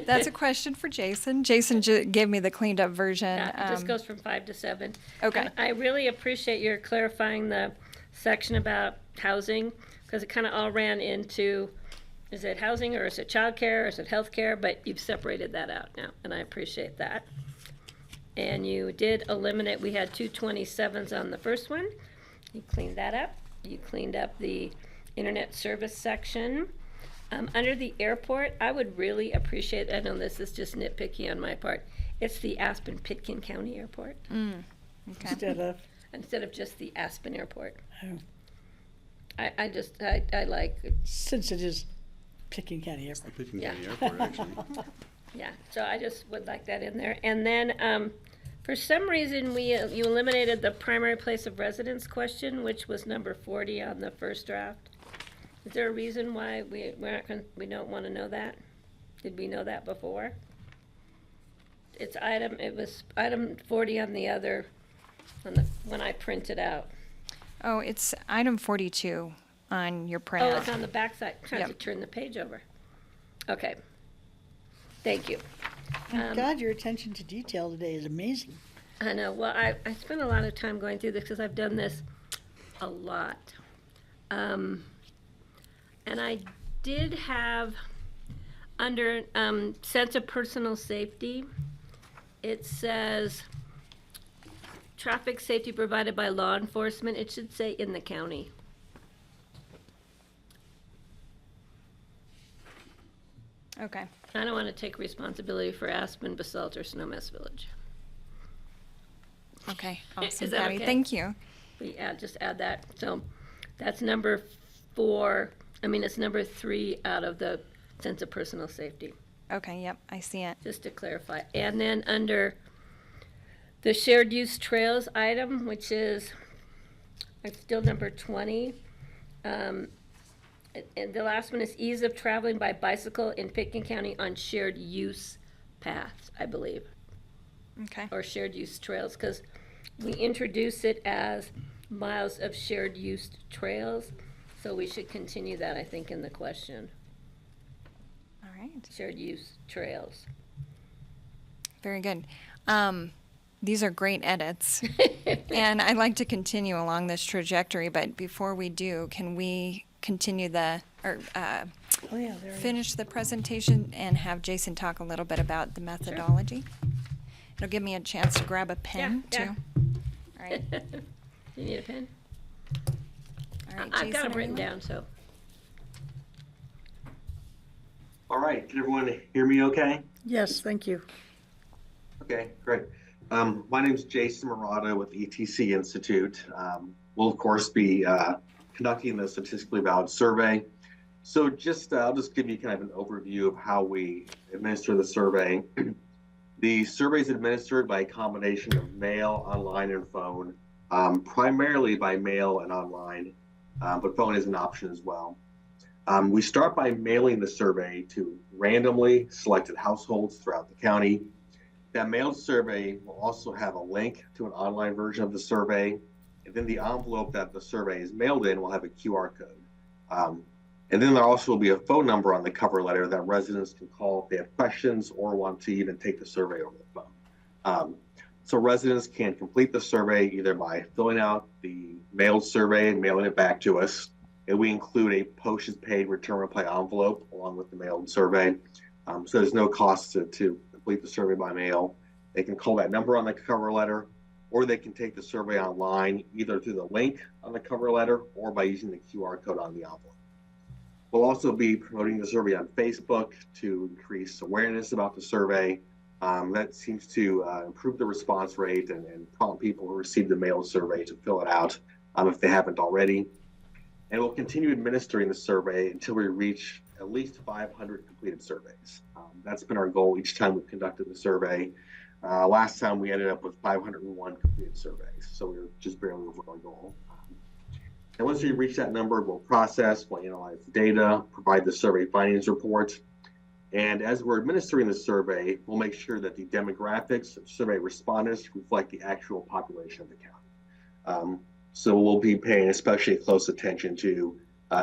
that's a question for Jason. Jason gave me the cleaned up version. Yeah, it just goes from 5 to 7. Okay. And I really appreciate your clarifying the section about housing, because it kind of all ran into, is it housing or is it childcare or is it healthcare? But you've separated that out now, and I appreciate that. And you did eliminate, we had 2 27s on the first one. You cleaned that up. You cleaned up the internet service section. Under the airport, I would really appreciate, I know this is just nitpicky on my part, it's the Aspen-Pitkin County Airport Okay. Instead of, just the Aspen Airport. oh, I like, since it is Pitkin County Airport. Pitkin Yeah. County Airport, actually. yeah, so I just would like that in there. And then, for some reason, you eliminated the primary place of residence question, which was number 40 on the first draft. Is there a reason why we don't want to know that? Did we know that before? It was item 40 on the other, when I printed out. Oh, it's item 42 on your printout. Oh, it's on the back side. I'm trying to Yep. turn the page over. Okay. Thank you. God, your attention to detail today is amazing. I know. Well, I spent a lot of time going through this because I've done this a lot. And I did have, under sense of personal safety, it says traffic safety provided by law enforcement. It should say in the county. Okay. I don't want to take responsibility for Aspen, Basalt, or Snowmass Village. Okay. Is Awesome, that Patty. okay? Thank you. Just add that. So that's number 4. I mean, it's number 3 out of the sense of personal safety, Okay. Yep. I see it. just to clarify. And then under the shared use trails item, which is still number 20, and the last one is ease of traveling by bicycle in Pitkin County on shared use paths, I believe, Okay. or shared use trails, because we introduce it as miles of shared use trails. So we should continue that, I think, in the question, All right. shared use trails. Very good. These are great edits, and I'd like to continue along this trajectory. But before we do, can we continue Oh, yeah, there it is. finish the presentation and have Jason talk a little bit about the methodology? It'll give me a chance to grab a pen Yeah, too. All right. You need a pen? All right. I've got Jason, them are written you- down, so. All right, can everyone hear me okay? Yes, thank you. Okay, great. My name is Jason Murata with ETC Institute. We'll of course be conducting the statistically valid survey. So I'll just give you kind of an overview of how we administer the survey. The survey is administered by a combination of mail, online, and phone, primarily by mail and online, but phone is an option as well. We start by mailing the survey to randomly selected households throughout the county. That mailed survey will also have a link to an online version of the survey, and then the envelope that the survey is mailed in will have a QR code. And then there also will be a phone number on the cover letter that residents can call if they have questions or want to even take the survey over the phone. So residents can complete the survey either by filling out the mailed survey and mailing it back to us. And we include a postage paid return reply envelope along with the mailed survey. So there's no cost to complete the survey by mail. They can call that number on the cover letter, or they can take the survey online either through the link on the cover letter or by using the QR code on the envelope. We'll also be promoting the survey on Facebook to increase awareness about the survey. That seems to improve the response rate and prompt people who receive the mailed survey to fill it out if they haven't already. And we'll continue administering the survey until we reach at least 500 completed surveys. That's been our goal each time we've conducted the survey. Last time we ended up with 501 completed surveys, so we were just barely over our goal. And once we reach that number, we'll process, we'll analyze the data, provide the survey findings report. And as we're administering the survey, we'll make sure that the demographics of survey respondents reflect the actual population of the county. So we'll be paying especially close attention to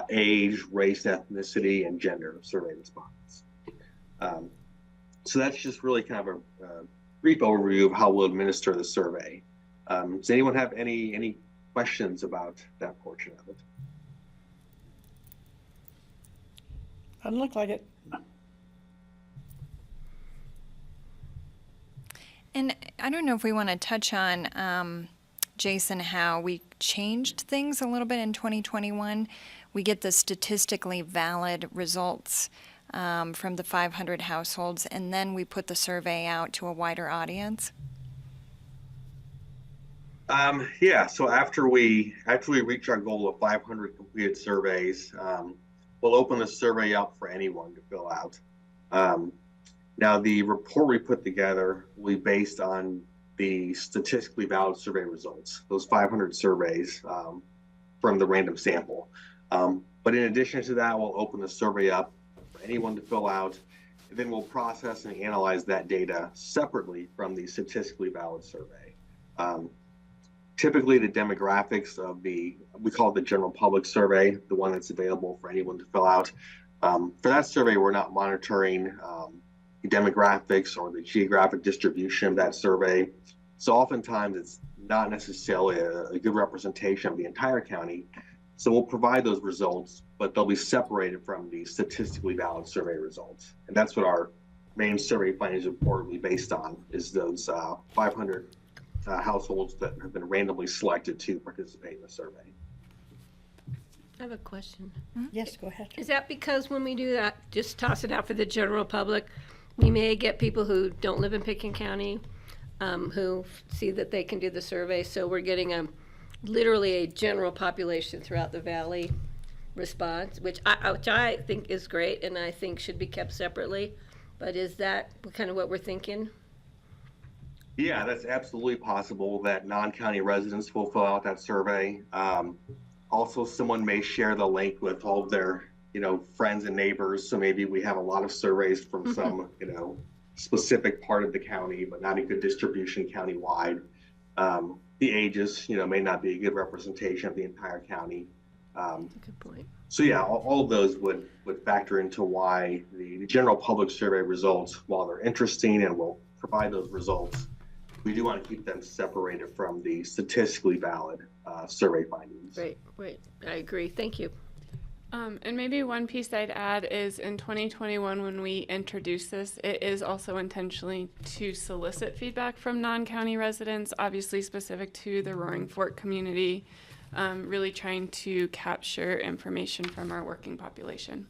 age, race, ethnicity, and gender of survey respondents. So that's just really kind of a brief overview of how we'll administer the survey. Does anyone have any questions about that portion of it? Doesn't look like it. And I don't know if we want to touch on, Jason, how we changed things a little bit in 2021. We get the statistically valid results from the 500 households, and then we put the survey out to a wider audience. Yeah, so after we reach our goal of 500 completed surveys, we'll open the survey up for anyone to fill out. Now, the report we put together will be based on the statistically valid survey results, those 500 surveys from the random sample. But in addition to that, we'll open the survey up for anyone to fill out, and then we'll process and analyze that data separately from the statistically valid survey. Typically, the demographics of we call it the general public survey, the one that's available for anyone to fill out. For that survey, we're not monitoring the demographics or the geographic distribution of that survey. So oftentimes it's not necessarily a good representation of the entire county. So we'll provide those results, but they'll be separated from the statistically valid survey results. And that's what our main survey findings report will be based on, is those 500 households that have been randomly selected to participate in the survey. I have a question. Yes, go ahead. Is that because when we do that, just toss it out for the general public, we may get people who don't live in Pickens County, who see that they can do the survey, so we're getting literally a general population throughout the valley response, which I think is great and I think should be kept separately. But is that kind of what we're thinking? Yeah, that's absolutely possible that non-county residents will fill out that survey. Also, someone may share the link with all of their, friends and neighbors. So maybe we have a lot of surveys from some, specific part of the county, but not a good distribution countywide. The ages, may not be a good representation of the entire county. That's a good point. So yeah, all of those would factor into why the general public survey results, while they're interesting and will provide those results, we do want to keep them separated from the statistically valid survey findings. Right. I agree. Thank you. And maybe one piece I'd add is in 2021, when we introduced this, it is also intentionally to solicit feedback from non-county residents, obviously specific to the Roaring Fork community, really trying to capture information from our working population.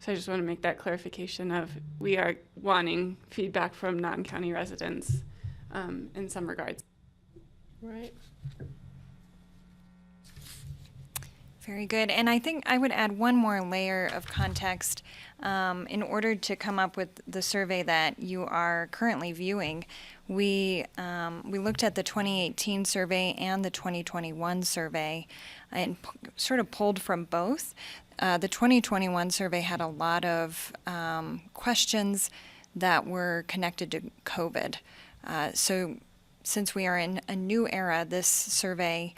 So I just want to make that clarification of we are wanting feedback from non-county residents in some regards. Right. Very good. And I think I would add one more layer of context in order to come up with the survey that you are currently viewing. We looked at the 2018 survey and the 2021 survey and sort of pulled from both. The 2021 survey had a lot of questions that were connected to COVID. So since we are in a new era, this survey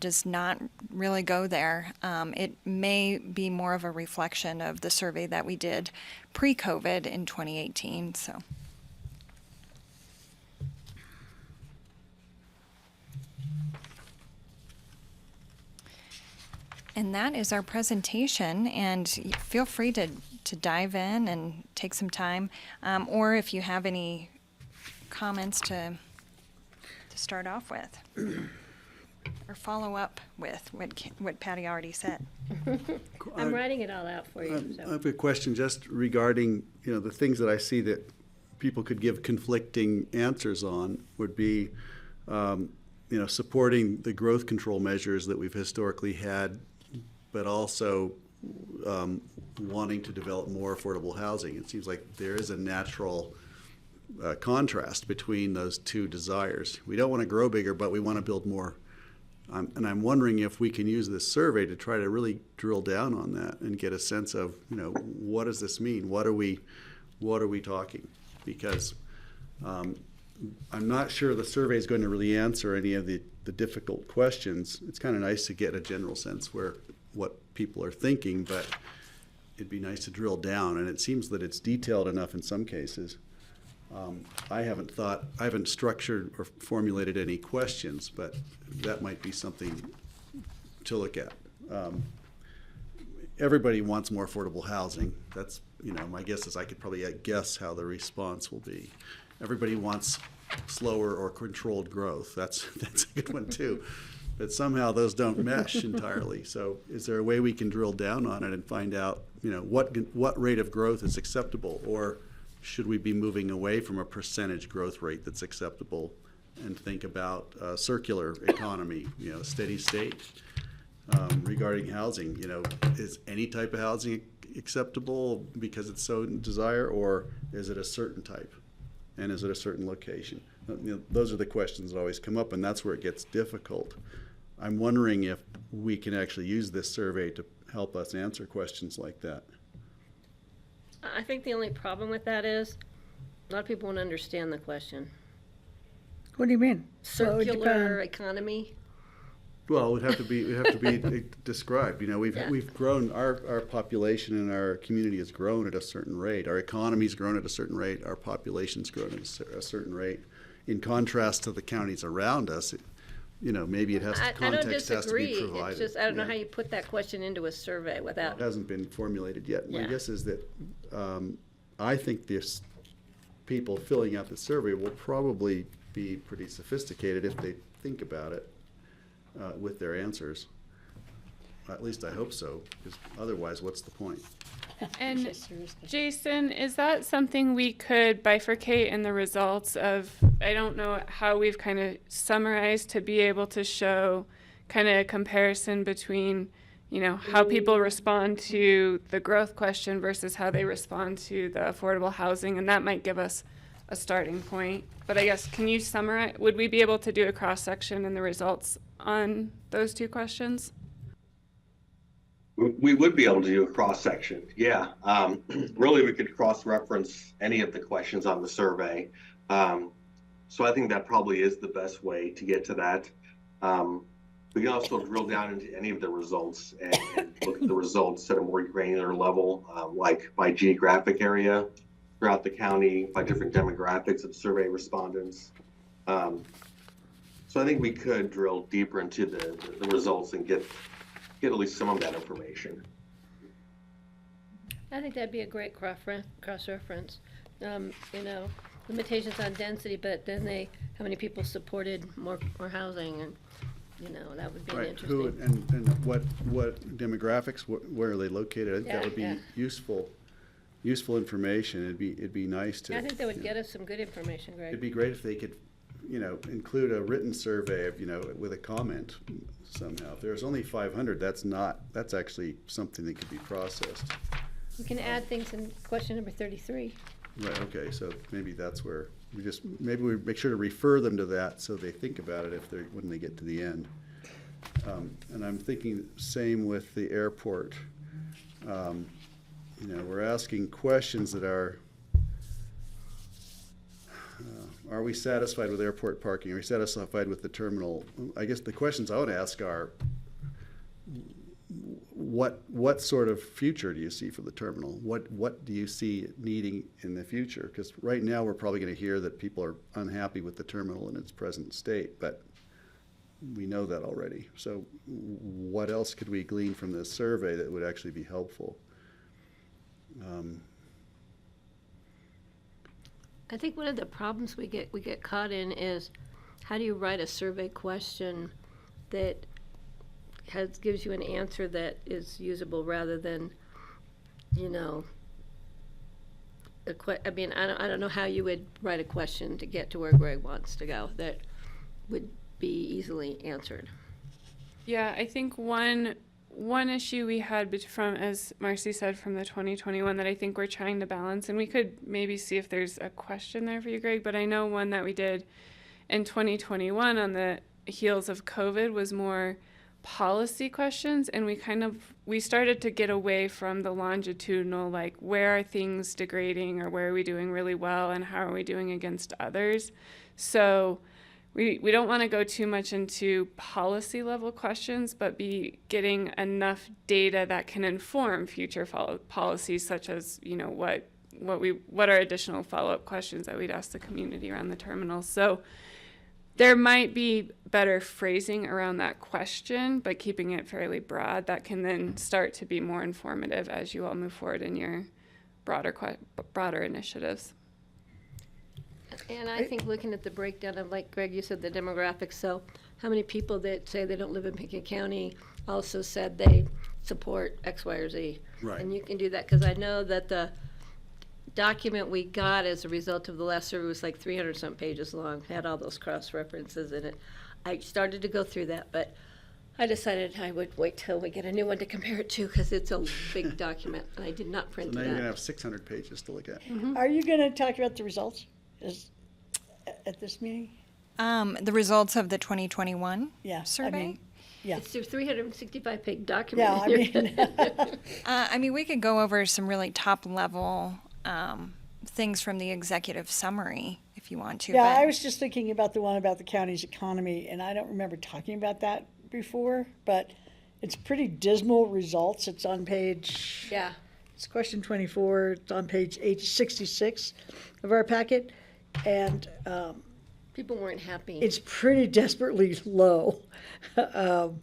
does not really go there. It may be more of a reflection of the survey that we did pre-COVID in 2018. So. And that is our presentation, and feel free to dive in and take some time, or if you have any comments to start off with. Or follow up with what Patty already said. I'm writing it all out for you. I So. have a question just regarding, the things that I see that people could give conflicting answers on would be, supporting the growth control measures that we've historically had, but also wanting to develop more affordable housing. It seems like there is a natural contrast between those two desires. We don't want to grow bigger, but we want to build more. And I'm wondering if we can use this survey to try to really drill down on that and get a sense of, what does this mean? What are we talking? Because I'm not sure the survey is going to really answer any of the difficult questions. It's kind of nice to get a general sense what people are thinking, but it'd be nice to drill down. And it seems that it's detailed enough in some cases. I haven't structured or formulated any questions, but that might be something to look at. Everybody wants more affordable housing. That's, my guess is I could probably guess how the response will be. Everybody wants slower or controlled growth. That's a good one too. But somehow those don't mesh entirely. So is there a way we can drill down on it and find out, what rate of growth is acceptable, or should we be moving away from a percentage growth rate that's acceptable and think about circular economy, steady state regarding housing? Is any type of housing acceptable because it's so desire, or is it a certain type? And is it a certain location? Those are the questions that always come up, and that's where it gets difficult. I'm wondering if we can actually use this survey to help us answer questions like that. I think the only problem with that is a lot of people won't understand the question. What do you mean? Well, it would Circular depend. economy. Well, it would have to be described. We've grown, our population and our community has grown at a certain rate. Our economy's grown at a certain rate. Our population's grown at a certain rate. In contrast to the counties around us, maybe it has to, I don't context has to be disagree. provided. It's just, I don't know Yeah. how you put that question into a survey without. It hasn't been formulated yet. My Yeah. guess is that I think this people filling out the survey will probably be pretty sophisticated if they think about it with their answers. At least I hope so, because otherwise, what's the point? And Jason, is that something we could bifurcate in the results of, I don't know how we've kind of summarized to be able to show kind of a comparison between, how people respond to the growth question versus how they respond to the affordable housing, and that might give us a starting point. But I guess, can you summarize, would we be able to do a cross-section in the results on those two questions? We would be able to do a cross-section, yeah. Really, we could cross-reference any of the questions on the survey. So I think that probably is the best way to get to that. We can also drill down into any of the results and look at the results at a more granular level, like by geographic area throughout the county, by different demographics of survey respondents. So I think we could drill deeper into the results and get at least some of that information. I think that'd be a great cross-reference. Limitations on density, but then how many people supported more housing, and you know, that would be an Right, who, interesting. and what demographics, where are they located? I think that would Yeah, be useful information. It'd be nice to. I think that would you get know, us some good information, It'd Greg. be great if they could, include a written survey of, with a comment somehow. If there's only 500, that's actually something that could be processed. We can add things in question number 33. Right, okay, so maybe that's where, maybe we make sure to refer them to that so they think about it when they get to the end. And I'm thinking same with the airport. We're asking questions that are we satisfied with airport parking? Are we satisfied with the terminal? I guess the questions I would ask are, what sort of future do you see for the terminal? What do you see needing in the future? Because right now, we're probably going to hear that people are unhappy with the terminal in its present state, but we know that already. So what else could we glean from this survey that would actually be helpful? I think one of the problems we get caught in is, how do you write a survey question that gives you an answer that is usable rather than, I mean, I don't know how you would write a question to get to where Greg wants to go that would be easily answered. Yeah, I think one issue we had from, as Marcy said, from the 2021 that I think we're trying to balance, and we could maybe see if there's a question there for you, Greg, but I know one that we did in 2021 on the heels of COVID was more policy questions, and we started to get away from the longitudinal, like, where are things degrading, or where are we doing really well, and how are we doing against others. So we don't want to go too much into policy level questions, but be getting enough data that can inform future policies, such as, what are additional follow-up questions that we'd ask the community around the terminal. So there might be better phrasing around that question, but keeping it fairly broad that can then start to be more informative as you all move forward in your broader initiatives. And I think looking at the breakdown of, like Greg, you said, the demographics, so how many people that say they don't live in Pickett County also said they support X, Y, or Z? Right. And you can do that, because I know that the document we got as a result of the last survey was like 300-some pages long, had all those cross-references in it. I started to go through that, but I decided I would wait till we get a new one to compare it to, because it's a big document, and I did not print So now it you're going to out. have 600 pages to look at. Are you going to talk about the results at this meeting? The results of the 2021 Yeah. survey? Yeah. It's a 365-page Yeah, document. I mean, we could go over some really top-level things from the executive summary if you want to. Yeah, but- I was just thinking about the one about the county's economy, and I don't remember talking about that before, but it's pretty dismal results. It's on page, Yeah. it's question 24, it's on page 866 of our packet, and People weren't happy. it's pretty desperately low. There's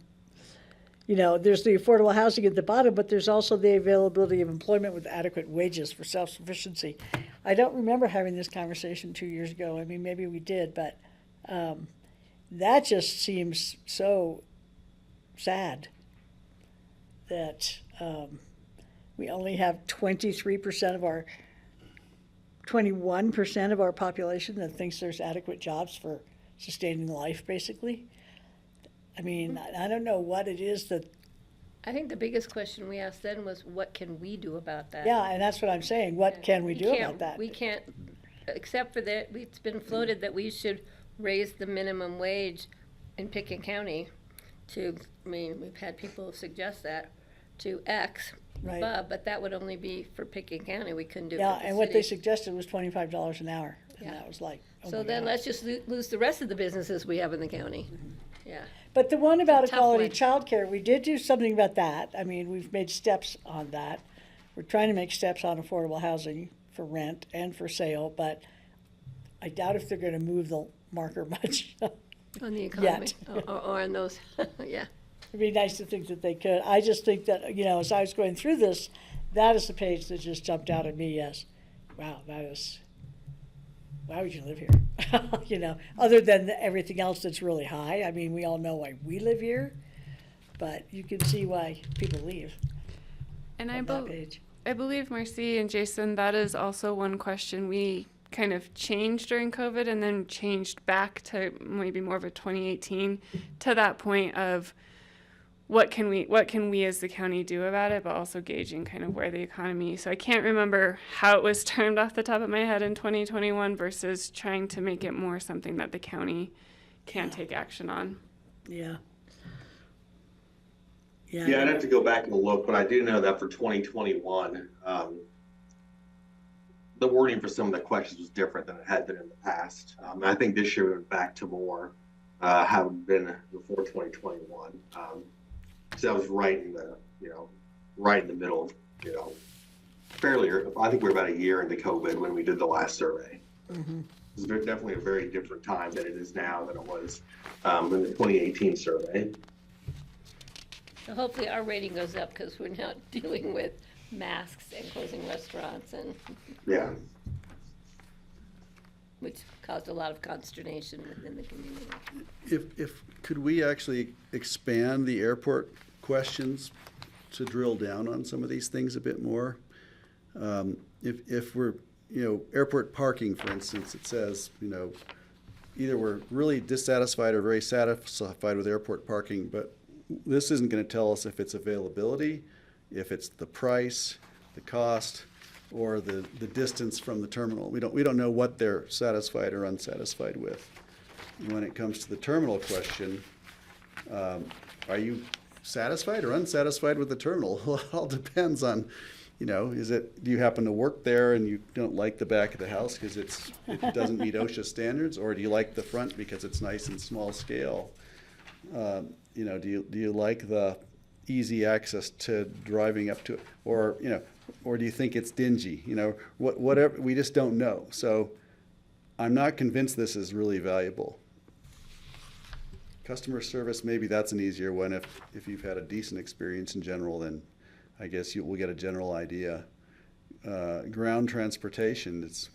the affordable housing at the bottom, but there's also the availability of employment with adequate wages for self-sufficiency. I don't remember having this conversation 2 years ago. I mean, maybe we did, but that just seems so sad that we only have 21% of our population that thinks there's adequate jobs for sustaining life, basically. I mean, I don't know what it is that, I think the biggest question we asked then was, what can we do about that? yeah, and that's what I'm saying. What can we do about that? We can't, except for that, it's been floated that we should raise the minimum wage in Pickett County to, I mean, we've had people suggest that, to X, Right. but that would only be for Pickett County. We couldn't do it Yeah, for the and what they city. suggested was $25 an hour, and Yeah. that was like, oh So my then God. let's just lose the rest of the businesses we have in the county. Yeah. But the one about It's a tough equality one. childcare, we did do something about that. I mean, we've made steps on that. We're trying to make steps on affordable housing for rent and for sale, but I doubt if they're gonna move the marker much. On the economy, Yet. or on those, yeah. It'd be nice to think that they could. I just think that, as I was going through this, that is the page that just jumped out at me as, wow, that is why would you live here? You know, other than everything else that's really high. I mean, we all know why we live here, but you can see why people leave And on that page. I believe, Marcy and Jason, that is also one question we kind of changed during COVID and then changed back to maybe more of a 2018 to that point of what can we as the county do about it, but also gauging kind of where the economy. So I can't remember how it was termed off the top of my head in 2021 versus trying to make it more something that the county can take action on. Yeah. Yeah, I'd have to go back and look, but I do know that for 2021, the wording for some of the questions was different than it had been in the past. I think this year we went back to more how it had been before 2021. So that was right in the, right in the middle of, fairly, I think we're about a year into COVID when we did the last survey. Mm-hmm. It was definitely a very different time than it is now than it was in the 2018 survey. So hopefully our rating goes up because we're not dealing with masks and closing restaurants and, Yeah. which caused a lot of consternation within the community. Could we actually expand the airport questions to drill down on some of these things a bit more? If we're, airport parking, for instance, it says, either we're really dissatisfied or very satisfied with airport parking, but this isn't going to tell us if it's availability, if it's the price, the cost, or the distance from the terminal. We don't know what they're satisfied or unsatisfied with. When it comes to the terminal question, are you satisfied or unsatisfied with the terminal? Well, it all depends on, do you happen to work there and you don't like the back of the house because it doesn't meet OSHA standards, or do you like the front because it's nice and small scale? Do you like the easy access to driving up to it, or do you think it's dingy? Whatever, we just don't know. So I'm not convinced this is really valuable. Customer service, maybe that's an easier one. If you've had a decent experience in general, then I guess you will get a general idea. Ground transportation, it's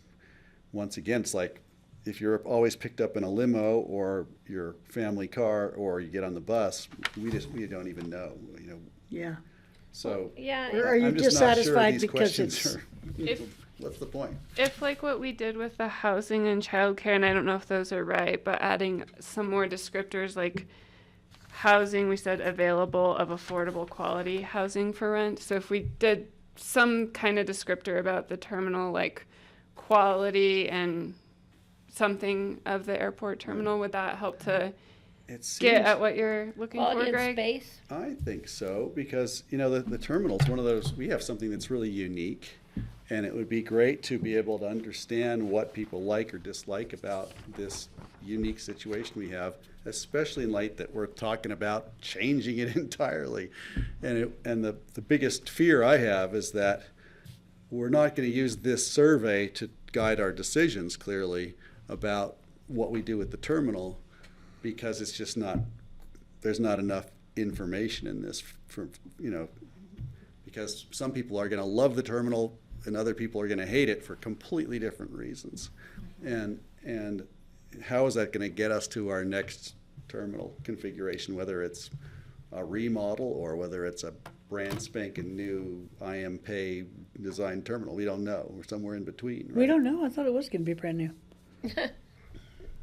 like if you're always picked up in a limo or your family car or you get on the bus, we don't even know. Yeah. So Yeah. Or are you I'm just not sure dissatisfied these because questions it's? are. If- What's the point? If like what we did with the housing and childcare, and I don't know if those are right, but adding some more descriptors like housing, we said available of affordable quality housing for rent. So if we did some kind of descriptor about the terminal, like quality and something of the airport terminal, would that help to It seems, get at what you're looking Quality for, and Greg? space. I think so, because, the terminal's one of those, we have something that's really unique, and it would be great to be able to understand what people like or dislike about this unique situation we have, especially in light that we're talking about changing it entirely. And the biggest fear I have is that we're not going to use this survey to guide our decisions clearly about what we do with the terminal, because it's just there's not enough information in this because some people are going to love the terminal and other people are going to hate it for completely different reasons. And how is that going to get us to our next terminal configuration, whether it's a remodel or whether it's a brand spanking new IM Pay design terminal? We don't know. We're somewhere in between. Right? We don't know. I thought it was going to be brand new.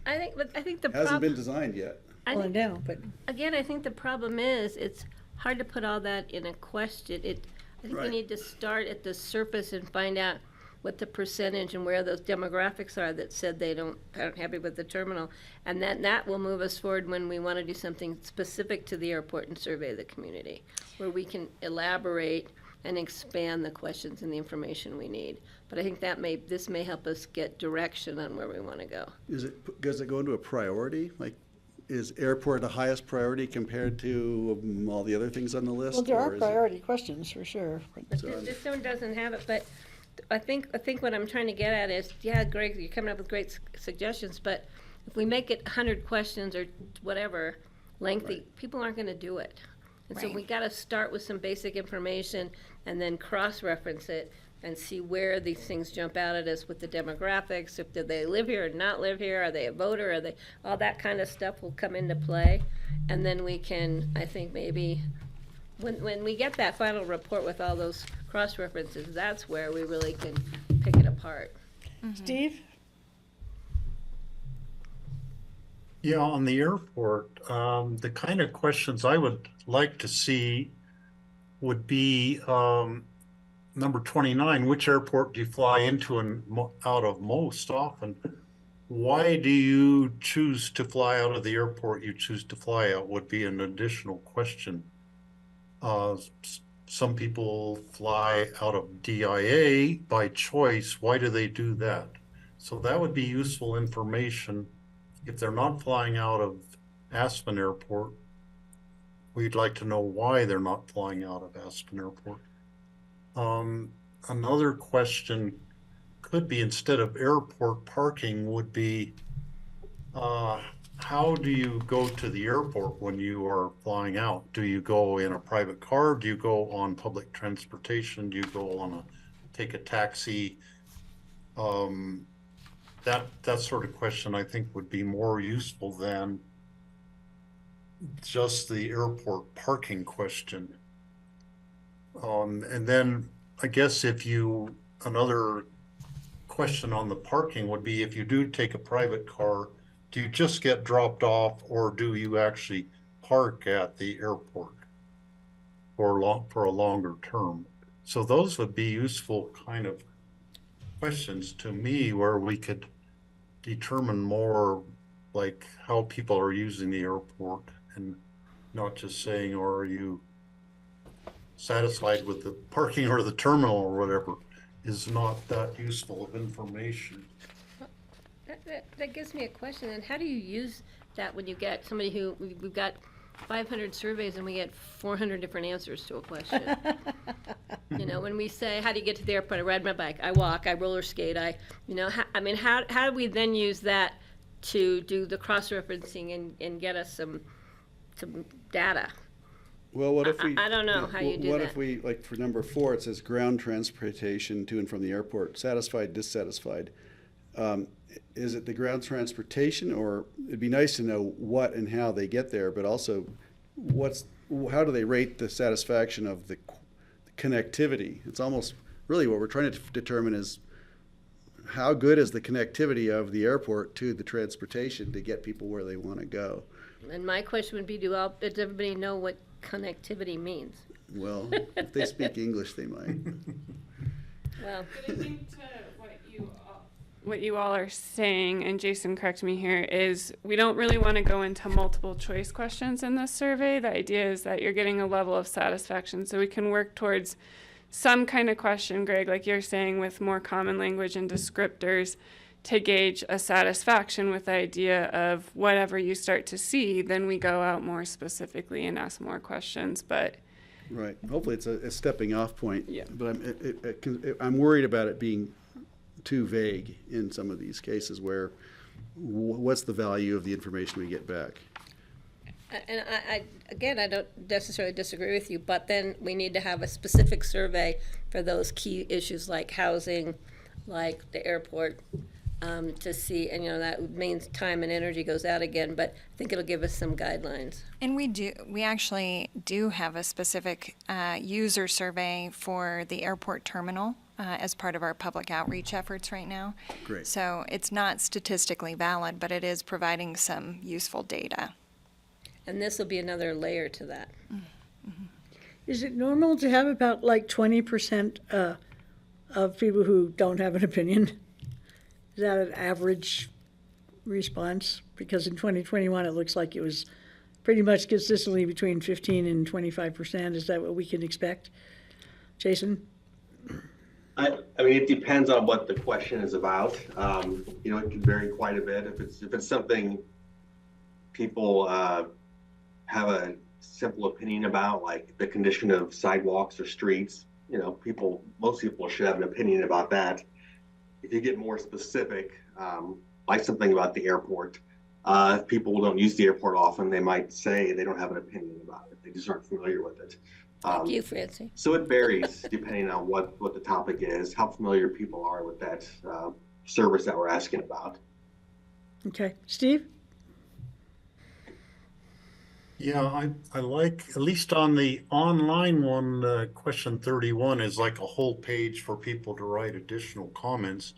I think the Hasn't been problem, designed yet. Well, I know, but again, I think the problem is it's hard to put all that in a question. I think we Right. need to start at the surface and find out what the percentage and where those demographics are that said they aren't happy with the terminal. And then that will move us forward when we want to do something specific to the airport and survey the community, where we can elaborate and expand the questions and the information we need. But I think this may help us get direction on where we want to go. Does it go into a priority? Like, is airport the highest priority compared to all the other things on the list? well, there or are is it- priority questions for sure. But this one doesn't have it, but I think what I'm trying to get at is, yeah, Greg, you're coming up with great suggestions, but if we make it 100 questions or whatever lengthy, people aren't gonna do it. And so Right. we gotta start with some basic information and then cross-reference it, and see where these things jump out at us with the demographics. If do they live here or not live here? Are they a voter? Are they, all that kind of stuff will come into play. And then we can, I think maybe, when we get that final report with all those cross-references, that's where we really can pick it apart. Steve? Yeah, on the airport, the kind of questions I would like to see would be number 29, which airport do you fly into and out of most often? Why do you choose to fly out of the airport you choose to fly out would be an additional question. Some people fly out of DIA by choice. Why do they do that? So that would be useful information. If they're not flying out of Aspen Airport, we'd like to know why they're not flying out of Aspen Airport. Another question could be, instead of airport parking, would be, how do you go to the airport when you are flying out? Do you go in a private car? Do you go on public transportation? Do you go on take a taxi? That sort of question I think would be more useful than just the airport parking question. And then I guess another question on the parking would be, if you do take a private car, do you just get dropped off, or do you actually park at the airport for a longer term? So those would be useful kind of questions to me, where we could determine more like how people are using the airport, and not just saying, or are you satisfied with the parking or the terminal or whatever, is not that useful of information. That gives me a question. And how do you use that when you get somebody who, we've got 500 surveys and we get 400 different answers to a question? You know, when we say, how do you get to the airport? I ride my bike, I walk, I roller skate, how do we then use that to do the cross-referencing and get us some data? Well, what if we? I don't know how you do What that. if we, like for number 4, it says ground transportation to and from the airport, satisfied, dissatisfied. Is it the ground transportation, or it'd be nice to know what and how they get there, but also how do they rate the satisfaction of the connectivity? It's almost really what we're trying to determine is how good is the connectivity of the airport to the transportation to get people where they want to go. And my question would be, does everybody know what connectivity means? Well, if they speak English, they might. Well, But I think to what you all are saying, and Jason, correct me here, is we don't really want to go into multiple choice questions in this survey. The idea is that you're getting a level of satisfaction, so we can work towards some kind of question, Greg, like you're saying, with more common language and descriptors to gauge a satisfaction with the idea of whatever you start to see, then we go out more specifically and ask more questions. But Right. Hopefully it's a stepping off point. Yeah. But I'm worried about it being too vague in some of these cases where what's the value of the information we get back? and I don't necessarily disagree with you, but then we need to have a specific survey for those key issues like housing, like the airport, to see, and that means time and energy goes out again, but I think it'll give us some guidelines. And we actually do have a specific user survey for the airport terminal as part of our public outreach efforts right now. Great. So it's not statistically valid, but it is providing some useful data. And this will be another layer to that. Is it normal to have about like 20% of people who don't have an opinion? Is that an average response? Because in 2021, it looks like it was pretty much consistently between 15 and 25%. Is that what we can expect? Jason? I mean, it depends on what the question is about. It can vary quite a bit. If it's something people have a simple opinion about, like the condition of sidewalks or streets, most people should have an opinion about that. If you get more specific, like something about the airport, If people don't use the airport often, they might say they don't have an opinion about it. They just aren't familiar with it. Thank you, Francie. So it varies depending on what the topic is, how familiar people are with that service that we're asking about. Okay, Steve? Yeah, I like, at least on the online one, question 31 is like a whole page for people to write additional comments.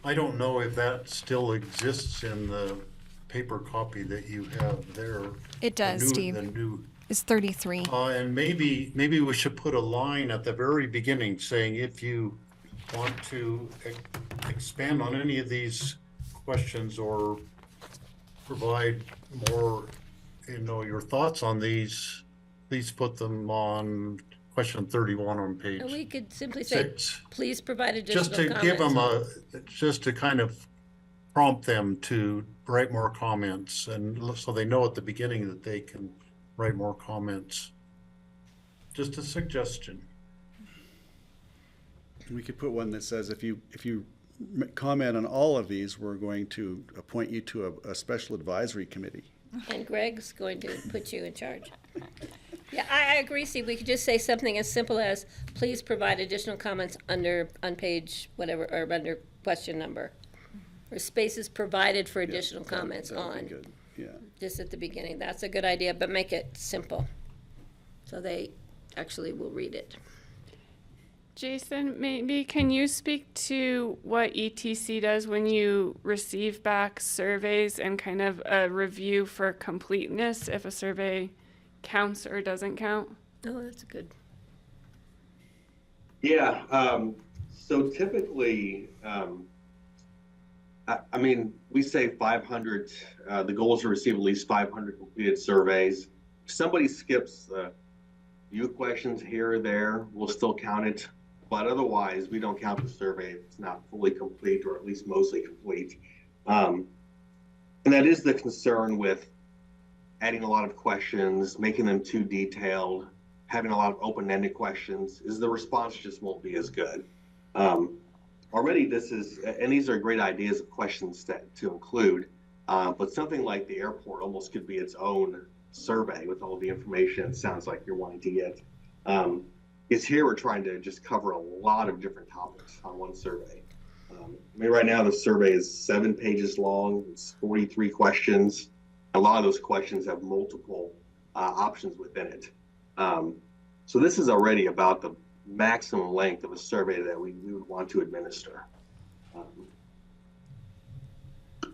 I don't know if that still exists in the paper copy that you have there. It does, The Steve. new, It's 33. and maybe we should put a line at the very beginning saying if you want to expand on any of these questions or provide more, your thoughts on these, please put them on question 31 on page And we could simply say, 6. please provide additional Just to comments. give them just to kind of prompt them to write more comments, and so they know at the beginning that they can write more comments. Just a suggestion. We could put one that says if you comment on all of these, we're going to appoint you to a special advisory committee. And Greg's going to put you in charge. Yeah, I agree, Steve. We could just say something as simple as, please provide additional comments on page whatever, or under question number. Or spaces provided for additional comments That would be on, good. Yeah. just at the beginning. That's a good idea, but make it simple. So they actually will read it. Jason, maybe can you speak to what ETC does when you receive back surveys and kind of a review for completeness if a survey counts or doesn't count? Oh, that's good. Yeah, so typically, I mean, we say 500, the goal is to receive at least 500 completed surveys. If somebody skips a few questions here or there, we'll still count it. But otherwise, we don't count the survey if it's not fully complete or at least mostly complete. And that is the concern with adding a lot of questions, making them too detailed, having a lot of open-ended questions, is the response just won't be as good. Already these are great ideas of questions to include, but something like the airport almost could be its own survey with all the information it sounds like you're wanting to get. Is here we're trying to just cover a lot of different topics on one survey. I mean, right now the survey is 7 pages long, it's 43 questions. A lot of those questions have multiple options within it. So this is already about the maximum length of a survey that we would want to administer.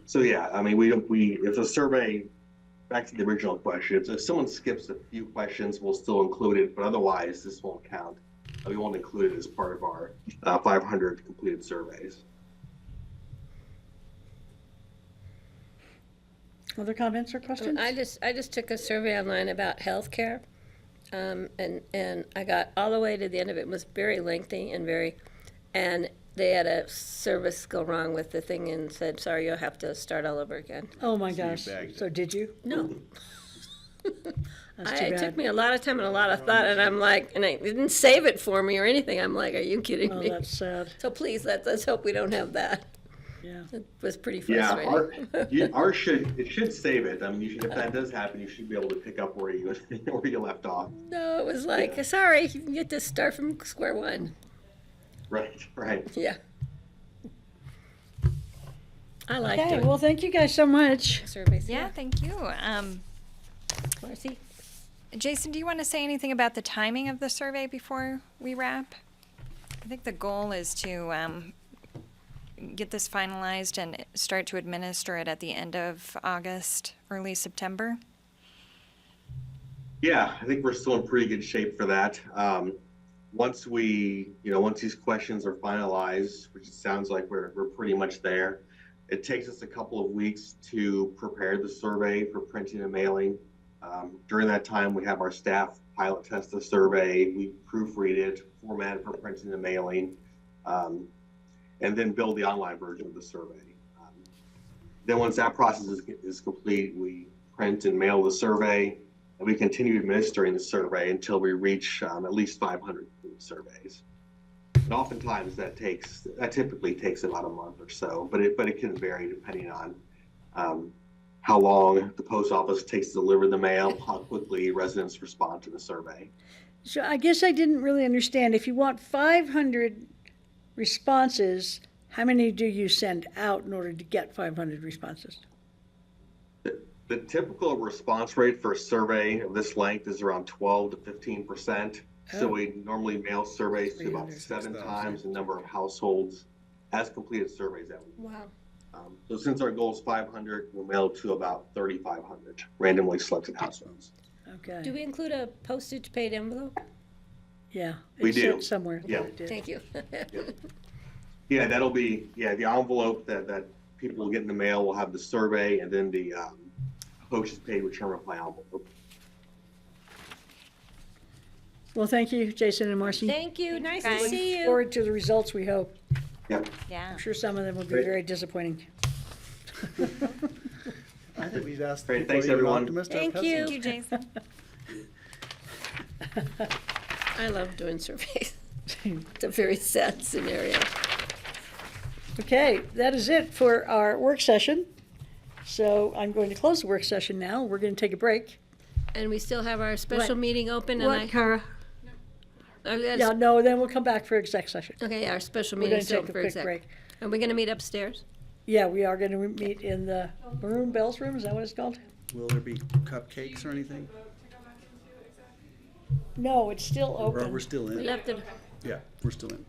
So yeah, I mean, if a survey, back to the original question, if someone skips a few questions, we'll still include it, but otherwise this won't count. We won't include it as part of our 500 completed surveys. Other comments or questions? I just took a survey online about healthcare, and I got all the way to the end of it. It was very lengthy and they had a service go wrong with the thing and said, sorry, you'll have to start all over again. Oh, my you gosh. bagged it. So did you? No. That's too It bad. took me a lot of time and a lot of thought, and I'm like, and I didn't save it for me or anything. I'm like, are you kidding Oh, me? that's sad. So please, let's hope we don't have that. Yeah. It was pretty Yeah, frustrating. ours should save it. I mean, if that does happen, you should be able to pick up where you left off. No, it was like, sorry, you can get to start from square one. Right. Yeah. I like Okay, doing well, thank you guys so much. surveys. Yeah, thank you. Marcy? Jason, do you want to say anything about the timing of the survey before we wrap? I think the goal is to get this finalized and start to administer it at the end of August, early September. Yeah, I think we're still in pretty good shape for that. Once these questions are finalized, which it sounds like we're pretty much there, it takes us a couple of weeks to prepare the survey for printing and mailing. During that time, we have our staff pilot test the survey, we proofread it, format it for printing and mailing, and then build the online version of the survey. Then once that process is complete, we print and mail the survey, and we continue administering the survey until we reach at least 500 surveys. And oftentimes that typically takes about a month or so, but it can vary depending on how long the post office takes to deliver the mail, how quickly residents respond to the survey. So I guess I didn't really understand. If you want 500 responses, how many do you send out in order to get 500 responses? The typical response rate for a survey of this length is around 12 to 15%. So Oh. we normally mail surveys to about 300, 7 6,000. times the number of households as completed surveys that we. Wow. So since our goal is 500, we'll mail to about 3,500 randomly selected households. Okay. Do we include a postage paid envelope? Yeah. We it said do. somewhere. Yeah. that it did. Thank you. Yeah, that'll be, the envelope that people will get in the mail will have the survey and then the postage paid return reply envelope. Well, thank you, Jason and Marcy. Thank you, nice to Thanks. see you. Forward to the results, we hope. Yep. Yeah. I'm sure some of them will be Great. very disappointing. I think we've asked Great, people thanks, to be everyone. optimistic or Thank you. Thank you, Jason. I love doing surveys. It's a very sad scenario. Okay, that is it for our work session. So I'm going to close the work session now. We're going to take a break. And we still have our special What? meeting open and I. Kara? That's- Yeah, no, then we'll come back for exec session. Okay, our special We're meeting going is to open take a for quick exec. break. Are we gonna meet upstairs? Yeah, we are going to meet in the Maroon Bells room. Is that what it's called? Will there be cupcakes or anything? No, it's still Or open. we're still We in? left it, Yeah, we're still in.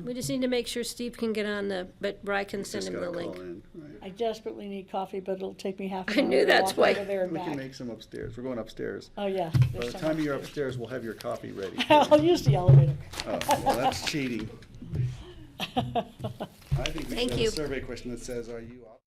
we just need to make sure Steve can get on but Bri can send Just him the gotta link. call in, right. I desperately need coffee, but it'll take me half I an hour knew to that's walk why. over there and We can back. make some upstairs. We're going upstairs. Oh, yeah. By there's the some time you're upstairs. upstairs, we'll have your coffee ready. I'll use the elevator. Oh, well, that's cheating. I think we Thank should have you. a survey question that says, are you optimistic?